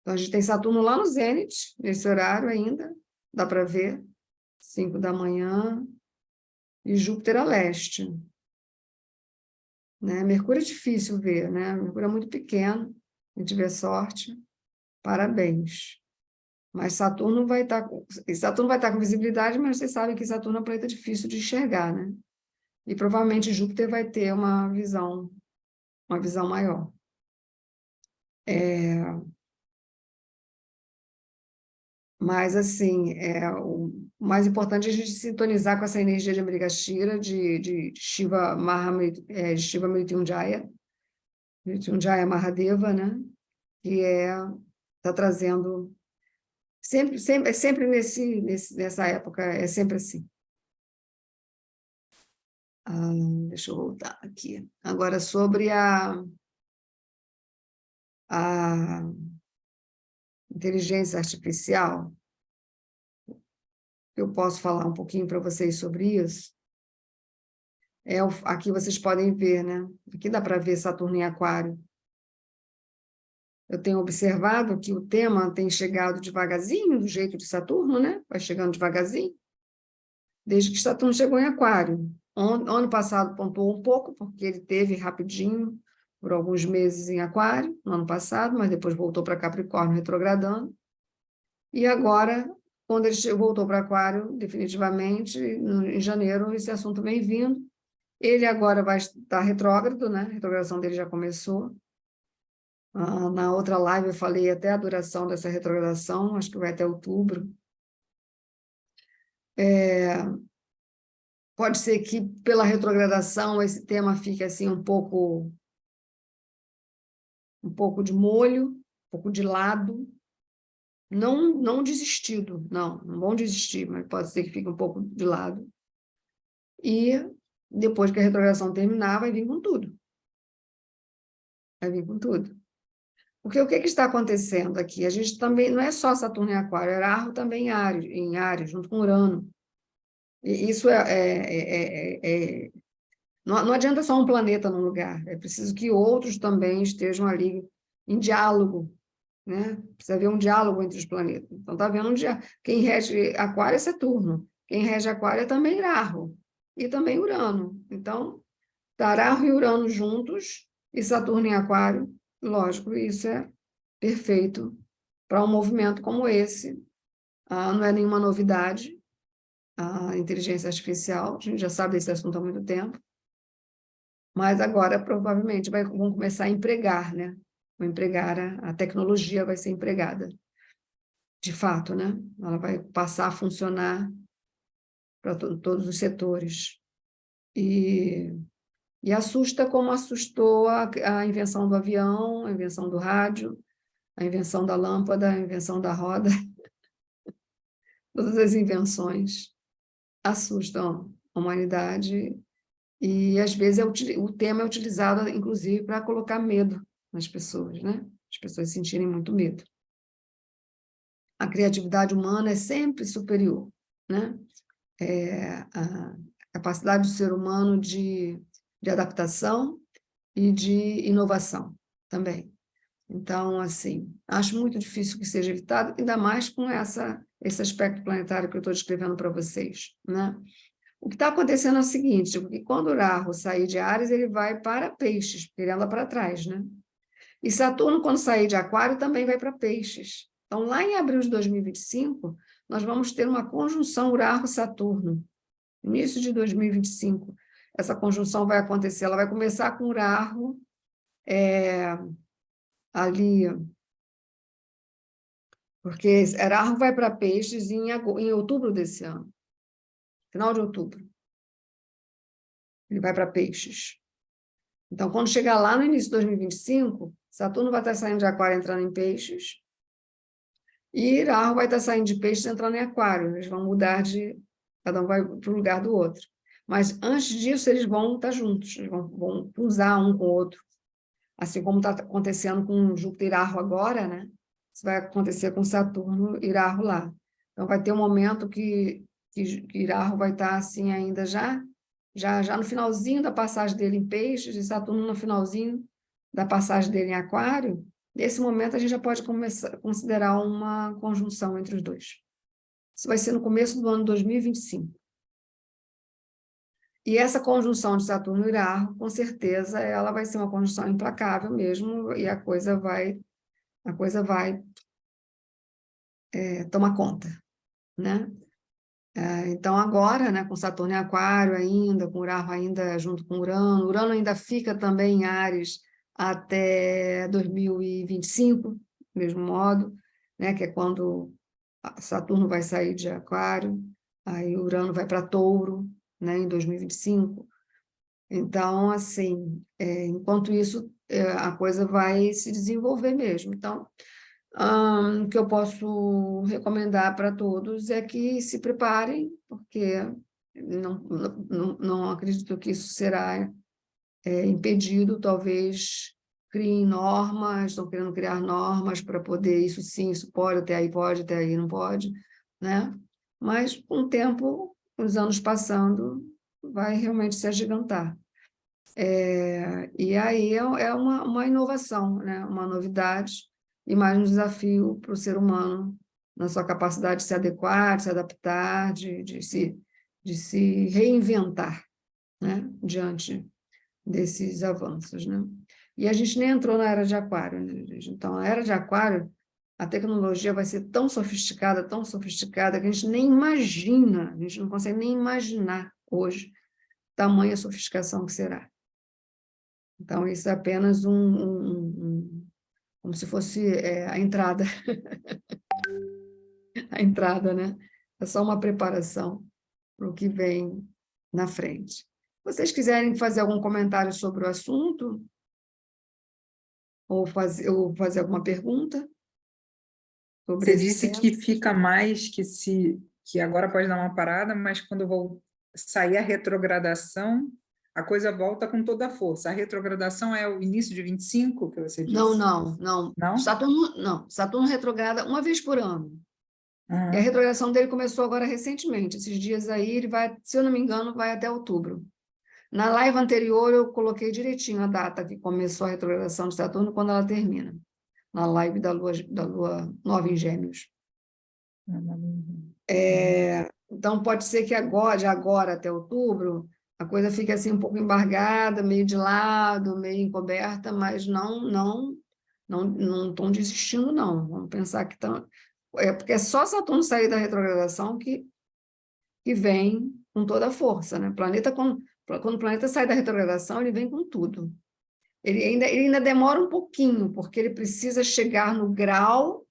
Então, a gente tem Saturno lá no Zênite, nesse horário ainda, dá para ver, 5 da manhã, e Júpiter a leste. Né? Mercúrio é difícil ver, né? Mercúrio é muito pequeno, se a gente tiver sorte, parabéns. Mas Saturno vai estar com visibilidade, mas vocês sabem que Saturno é um planeta difícil de enxergar, né? E provavelmente Júpiter vai ter uma visão maior. Mas, assim, o mais importante é a gente sintonizar com essa energia de Mrigashira, de Shiva Mrityunjaya, Mrityunjaya Mahadeva, né? Que está trazendo... Sempre nessa época, é sempre assim. Deixa eu voltar aqui. Agora, sobre a inteligência artificial, eu posso falar um pouquinho para vocês sobre isso. Aqui vocês podem ver, né? Aqui dá para ver Saturno em Aquário. Eu tenho observado que o tema tem chegado devagarzinho, do jeito de Saturno, né? Vai chegando devagarzinho, desde que Saturno chegou em Aquário. Ano passado pontuou um pouco, porque ele teve rapidinho, por alguns meses em Aquário, no ano passado, mas depois voltou para Capricórnio, retrogradando. E agora, quando ele voltou para Aquário, definitivamente, em janeiro, esse assunto vem vindo. Ele agora vai estar retrógrado, né? A retrogradação dele já começou. Na outra live eu falei até a duração dessa retrogradação, acho que vai até outubro. Pode ser que, pela retrogradação, esse tema fique assim um pouco de molho, um pouco de lado, não desistido, não vão desistir, mas pode ser que fique um pouco de lado. E depois que a retrogradação terminar, vai vir com tudo. Vai vir com tudo. Porque o que está acontecendo aqui? A gente também, não é só Saturno em Aquário, é Rahu também em Áries, junto com Urano. E isso não adianta só um planeta num lugar, é preciso que outros também estejam ali em diálogo, né? Precisa haver um diálogo entre os planetas. Então, está havendo um diálogo. Quem rege Aquário é Saturno, quem rege Aquário é também Rahu, e também Urano. Então, tá Rahu e Urano juntos, e Saturno em Aquário, lógico, isso é perfeito para um movimento como esse. Não é nenhuma novidade, a inteligência artificial, a gente já sabe desse assunto há muito tempo, mas agora provavelmente vão começar a empregar, né? Vão empregar, a tecnologia vai ser empregada, de fato, né? Ela vai passar a funcionar para todos os setores. E assusta como assustou a invenção do avião, a invenção do rádio, a invenção da lâmpada, a invenção da roda. Todas as invenções assustam a humanidade e, às vezes, o tema é utilizado, inclusive, para colocar medo nas pessoas, né? As pessoas sentirem muito medo. A criatividade humana é sempre superior, né? A capacidade do ser humano de adaptação e de inovação também. Então, assim, acho muito difícil que seja evitado, ainda mais com esse aspecto planetário que eu estou descrevendo para vocês, né? O que está acontecendo é o seguinte, porque quando o Rahu sair de Áries, ele vai para Peixes, porque ele anda para trás, né? E Saturno, quando sair de Aquário, também vai para Peixes. Então, lá em abril de 2025, nós vamos ter uma conjunção Rahu-Saturno. Início de 2025, essa conjunção vai acontecer, ela vai começar com o Rahu ali, porque Rahu vai para Peixes em outubro desse ano, final de outubro. Ele vai para Peixes. Então, quando chegar lá no início de 2025, Saturno vai estar saindo de Aquário, entrando em Peixes, e Rahu vai estar saindo de Peixes, entrando em Aquário. Eles vão mudar cada um vai para o lugar do outro. Mas, antes disso, eles vão estar juntos, eles vão cruzar um com o outro. Assim como está acontecendo com Júpiter e Rahu agora, né? Isso vai acontecer com Saturno e Rahu lá. Então, vai ter um momento que Rahu vai estar assim ainda já no finalzinho da passagem dele em Peixes, e Saturno no finalzinho da passagem dele em Aquário, nesse momento a gente já pode começar a considerar uma conjunção entre os dois. Isso vai ser no começo do ano 2025. E essa conjunção de Saturno e Urano, com certeza, ela vai ser uma conjunção implacável mesmo, e a coisa vai tomar conta, né? Então, agora, né, com Saturno em Aquário ainda, com Urano ainda junto com Urano ainda fica também em Áries até 2025, do mesmo modo, né, que é quando Saturno vai sair de Aquário, aí Urano vai para Touro, né, em 2025. Então, assim, enquanto isso, a coisa vai se desenvolver mesmo. Então, o que eu posso recomendar para todos é que se preparem, porque não acredito que isso será impedido, talvez criem normas, estão querendo criar normas para poder, isso sim, isso pode, até aí não pode, né? Mas, com o tempo, os anos passando, vai realmente se agigantar. E aí é uma inovação, né? Uma novidade e mais um desafio para o ser humano na sua capacidade de se adequar, de se adaptar, de se reinventar, né? Diante desses avanços, né? E a gente nem entrou na era de Aquário, né, gente? Então, a era de Aquário, a tecnologia vai ser tão sofisticada, que a gente nem imagina, a gente não consegue nem imaginar hoje tamanha sofisticação que será. Então, isso é apenas como se fosse a entrada, a entrada, né? É só uma preparação para o que vem na frente. Se vocês quiserem fazer algum comentário sobre o assunto, ou fazer alguma pergunta sobre Você esse disse tema. que fica mais que agora pode dar uma parada, mas quando sair a retrogradação, a coisa volta com toda a força. A retrogradação é o início de 25, que você disse? Não. Não? Saturno retrograda uma vez por ano. E a Aham. retrogradação dele começou agora recentemente. Esses dias aí, ele vai, se eu não me engano, vai até outubro. Na live anterior, eu coloquei direitinho a data que começou a retrogradação de Saturno, quando ela termina. Na live da Lua Nova em Gêmeos. Então, pode ser que agora, de agora até outubro, a coisa fique assim um pouco embargada, meio de lado, meio encoberta, mas não estão desistindo, não. Vamos pensar que estão... porque é só Saturno sair da retrogradação que vem com toda a força, né? Quando o planeta sai da retrogradação, ele vem com tudo. Ele ainda demora um pouquinho, porque ele precisa chegar no grau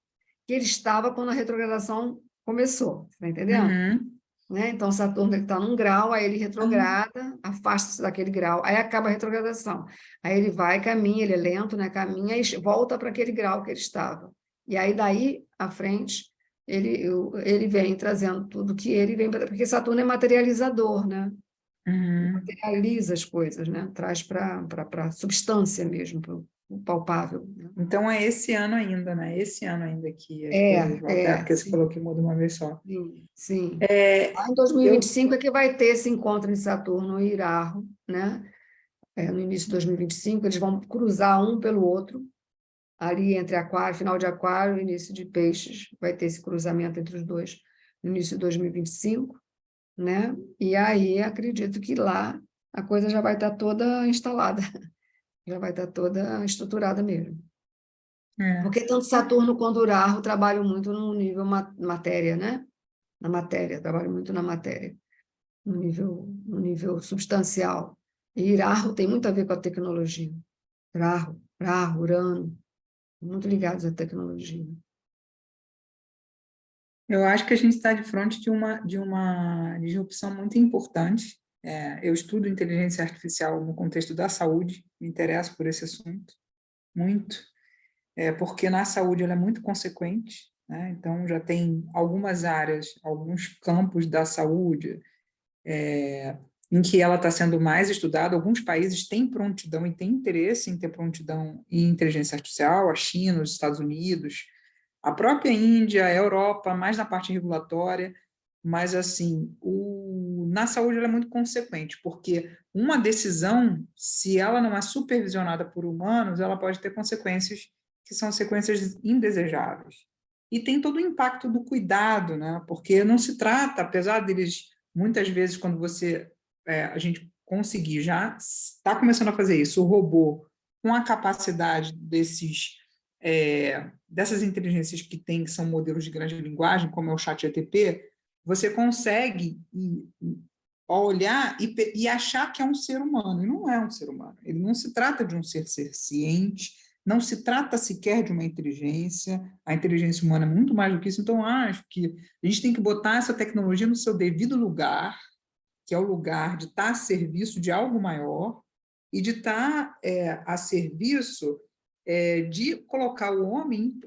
que ele estava quando a retrogradação começou, está entendendo? Uhum. Né? Então, Saturno está num grau, aí ele retrograda, afasta-se daquele grau, aí acaba a retrogradação. Aí ele vai, caminha, ele é lento, né? Caminha e volta para aquele grau que ele estava. E aí, daí à frente, ele vem trazendo tudo que ele vem... Porque Saturno é materializador, né? Uhum. Materializa as coisas, né? Traz para a substância mesmo, para o palpável, né? Então é esse ano ainda, né? Esse ano ainda que as coisas voltam. Porque você falou Sim. que muda uma vez só. Sim. É, Lá em 2025 eu, é que vai ter esse encontro de Saturno e Iraho, né? No início de 2025, eles vão cruzar um pelo outro, ali entre Aquário, final de Aquário e início de Peixes, vai ter esse cruzamento entre os dois no início de 2025, né? E aí acredito que lá a coisa já vai estar toda instalada, já vai estar toda estruturada mesmo. é. Porque tanto Saturno quanto Urano trabalham muito no nível matéria, né? Na matéria, trabalham muito na matéria, no nível substancial. E Iraho tem muito a ver com a tecnologia. Rahu, Urano, muito ligados à tecnologia. Eu acho que a gente está de frente de uma disrupção muito importante. Eu estudo inteligência artificial no contexto da saúde, me interesso por esse assunto, muito, porque na saúde ela é muito consequente, né? Então já tem algumas áreas, alguns campos da saúde em que ela está sendo mais estudada. Alguns países têm prontidão e têm interesse em ter prontidão em inteligência artificial, a China, os Estados Unidos, a própria Índia, a Europa, mais na parte regulatória, mas assim, na saúde ela é muito consequente, porque uma decisão, se ela não é supervisionada por humanos, ela pode ter consequências que são sequências indesejáveis. E tem todo o impacto do cuidado, né? Porque não se trata, apesar deles, muitas vezes, quando a gente conseguir, já está começando a fazer isso, o robô, com a capacidade dessas inteligências que são modelos de grande linguagem, como é o ChatGPT, você consegue olhar e achar que é um ser humano, e não é um ser humano. Ele não se trata de um ser ciente, não se trata sequer de uma inteligência, a inteligência humana é muito mais do que isso, então acho que a gente tem que botar essa tecnologia no seu devido lugar, que é o lugar de estar a serviço de algo maior e de estar a serviço de colocar o homem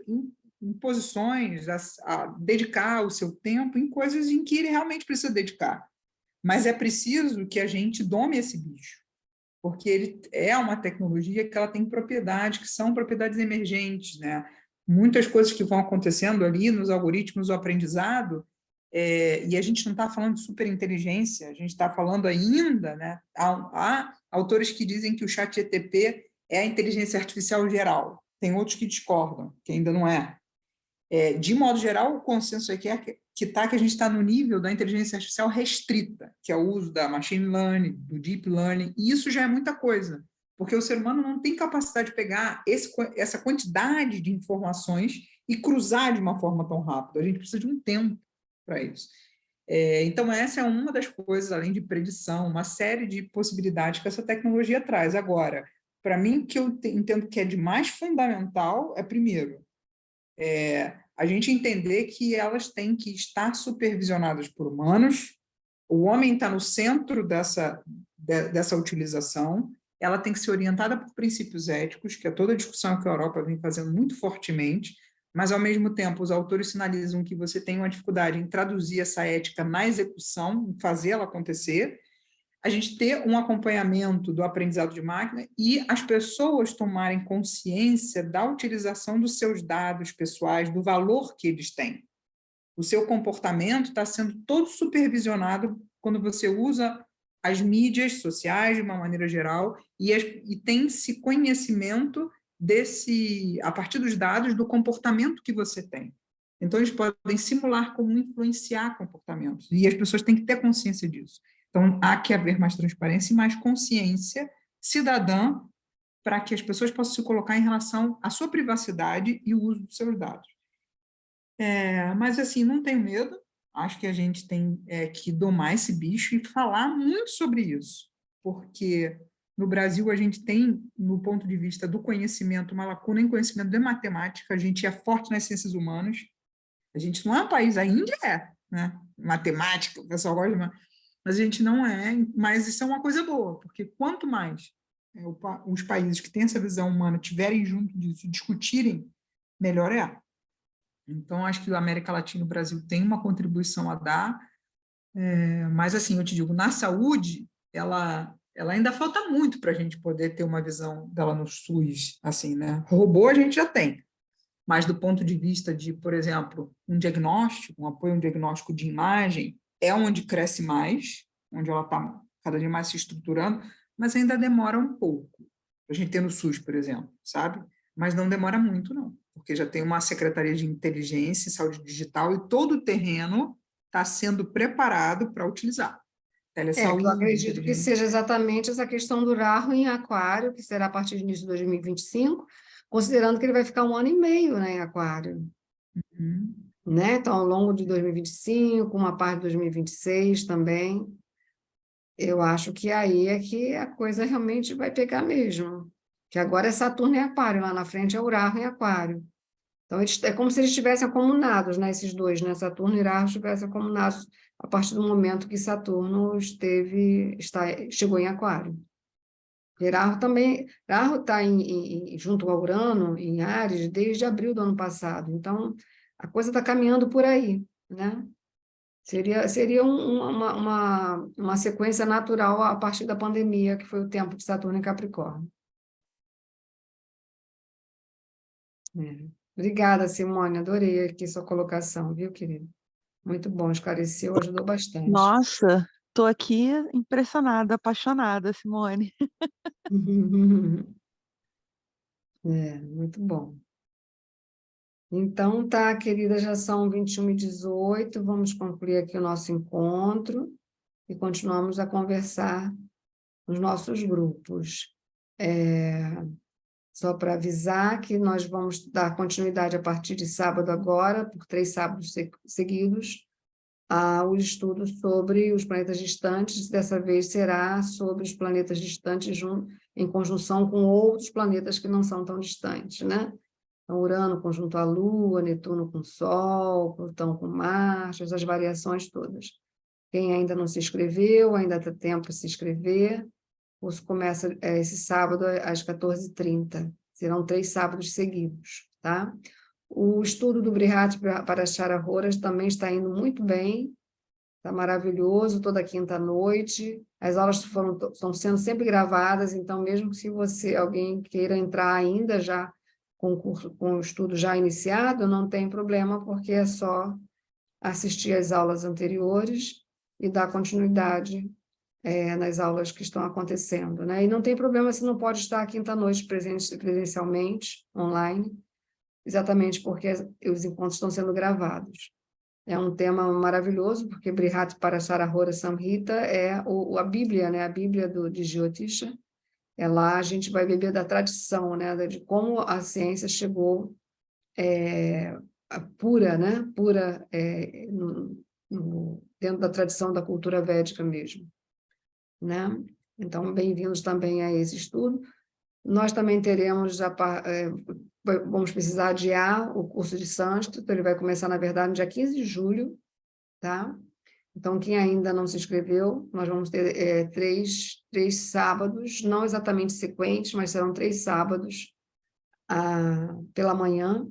em posições a dedicar o seu tempo em coisas em que ele realmente precisa dedicar. Mas é preciso que a gente dome esse bicho, porque ele é uma tecnologia que ela tem propriedades que são propriedades emergentes, né? Muitas coisas que vão acontecendo ali nos algoritmos do aprendizado, e a gente não está falando de superinteligência, a gente está falando ainda, né? Há autores que dizem que o ChatGPT é a inteligência artificial geral, tem outros que discordam, que ainda não é. De modo geral, o consenso aqui é que a gente está no nível da inteligência artificial restrita, que é o uso da machine learning, do deep learning, e isso já é muita coisa, porque o ser humano não tem capacidade de pegar essa quantidade de informações e cruzar de uma forma tão rápida. A gente precisa de um tempo para isso. Então, essa é uma das coisas, além de predição, uma série de possibilidades que essa tecnologia traz. Agora, para mim, o que eu entendo que é de mais fundamental é, primeiro, a gente entender que elas têm que estar supervisionadas por humanos, o homem está no centro dessa utilização, ela tem que ser orientada por princípios éticos, que é toda a discussão que a Europa vem fazendo muito fortemente, mas, ao mesmo tempo, os autores sinalizam que você tem uma dificuldade em traduzir essa ética na execução, em fazer ela acontecer, a gente ter um acompanhamento do aprendizado de máquina e as pessoas tomarem consciência da utilização dos seus dados pessoais, do valor que eles têm. O seu comportamento está sendo todo supervisionado quando você usa as mídias sociais, de uma maneira geral, e tem-se conhecimento a partir dos dados, do comportamento que você tem. Então, eles podem simular como influenciar comportamentos, e as pessoas têm que ter consciência disso. Então, há que haver mais transparência e mais consciência cidadã para que as pessoas possam se colocar em relação à sua privacidade e o uso dos seus dados. Mas, assim, não tenho medo, acho que a gente tem que domar esse bicho e falar muito sobre isso, porque no Brasil a gente tem, no ponto de vista do conhecimento, uma lacuna em conhecimento de matemática, a gente é forte nas ciências humanas, a gente não é um país, a Índia né? Matemática, o pessoal gosta de... Mas a gente não é, mas isso é uma coisa boa, porque quanto mais os países que têm essa visão humana tiverem junto disso, discutirem, melhor é. Então, acho que a América Latina e o Brasil tem uma contribuição a dar, mas, assim, eu te digo, na saúde, ela ainda falta muito para a gente poder ter uma visão dela no SUS, assim, né? Robô a gente já tem, mas do ponto de vista de, por exemplo, um diagnóstico, um apoio a um diagnóstico de imagem, é onde cresce mais, onde ela está cada dia mais se estruturando, mas ainda demora um pouco. A gente tem no SUS, por exemplo, sabe? Mas não demora muito, não, porque já tem uma Secretaria de Inteligência e Saúde Digital e todo o terreno está sendo preparado para utilizar. Que eu Telesaúde, acredito que seja exatamente essa questão do Raho em Aquário, que será a partir do início de 2025, considerando que ele vai ficar 1 ano e meio, né, em Aquário. Né? Então, ao longo de 2025, uma parte de 2026 também, eu acho que aí é que a coisa realmente vai pegar mesmo. Que agora é Saturno em Aquário, lá na frente é Urano em Aquário. Então, é como se eles estivessem acumunados, né, esses dois, né? Saturno e Urano estivessem acumunados a partir do momento que Saturno chegou em Aquário. Rahu também, Rahu está junto ao Urano, em Áries, desde abril do ano passado. Então, a coisa está caminhando por aí, né? Seria uma sequência natural a partir da pandemia, que foi o tempo de Saturno em Capricórnio. Obrigada, Simone, adorei aqui sua colocação, viu, querida? Muito bom, esclareceu, ajudou bastante. Nossa, estou aqui impressionada, apaixonada, Simone. Muito bom. Então, tá, querida, já são 21h18, vamos concluir aqui o nosso encontro e continuamos a conversar nos nossos grupos. Só para avisar que nós vamos dar continuidade a partir de sábado agora, por 3 sábados seguidos, ao estudo sobre os planetas distantes. Dessa vez será sobre os planetas distantes em conjunção com outros planetas que não são tão distantes, né? Então, Urano conjunto à Lua, Netuno com Sol, Plutão com Marte, as variações todas. Quem ainda não se inscreveu, ainda tem tempo para se inscrever. O curso começa esse sábado às 14h30. Serão 3 sábados seguidos, tá? O estudo do Brihat Parashara Horas também está indo muito bem, está maravilhoso, toda quinta-noite. As aulas estão sendo sempre gravadas, então mesmo se alguém queira entrar ainda já com o estudo já iniciado, não tem problema, porque é só assistir às aulas anteriores e dar continuidade nas aulas que estão acontecendo, né? E não tem problema se não pode estar quinta-noite presencialmente, online, exatamente porque os encontros estão sendo gravados. É um tema maravilhoso, porque Brihat Parashara Hora Samhita é a Bíblia, né? A Bíblia de Jyotisha. Lá a gente vai beber da tradição, né? De como a ciência chegou pura, né? Pura dentro da tradição da cultura védica mesmo, né? Então, bem-vindos também a esse estudo. Nós também teremos, vamos precisar adiar o curso de sânscrito, ele vai começar, na verdade, no dia 15 de julho, tá? Então, quem ainda não se inscreveu, nós vamos ter 3 sábados, não exatamente sequentes, mas serão 3 sábados pela manhã,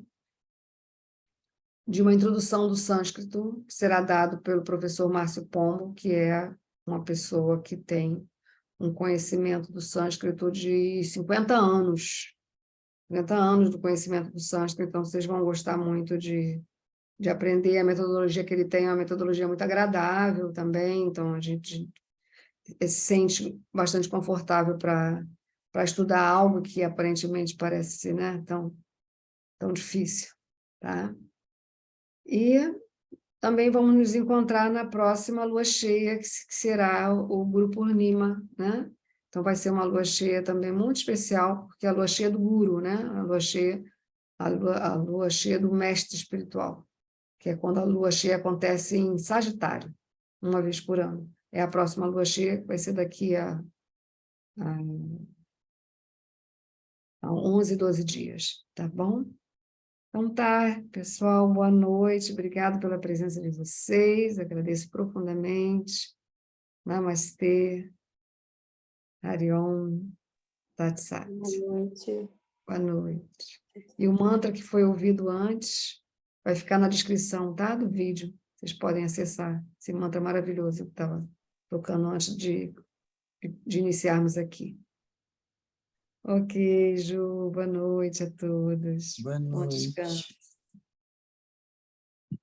de uma introdução do sânscrito, que será dado pelo professor Márcio Pombo, que é uma pessoa que tem um conhecimento do sânscrito de 50 anos. 50 anos do conhecimento do sânscrito, então vocês vão gostar muito de aprender. A metodologia que ele tem é uma metodologia muito agradável também, então a gente se sente bastante confortável para estudar algo que aparentemente parece, né, tão difícil, tá? E também vamos nos encontrar na próxima lua cheia, que será o Guru Purnima, né? Então vai ser uma lua cheia também muito especial, porque é a lua cheia do Guru, né? A lua cheia do mestre espiritual, que é quando a lua cheia acontece em Sagitário, uma vez por ano. É a próxima lua cheia, que vai ser daqui a 11, 12 dias, tá bom? Então tá, pessoal, boa noite, obrigado pela presença de vocês, agradeço profundamente. Namastê, Hariom, Tat Sat. Boa noite. Boa noite. E o mantra que foi ouvido antes vai ficar na descrição, tá? Do vídeo. Vocês podem acessar esse mantra maravilhoso que estava tocando antes de iniciarmos aqui. Ok, Ju, boa noite a todos. Boa Bom noite. descanso.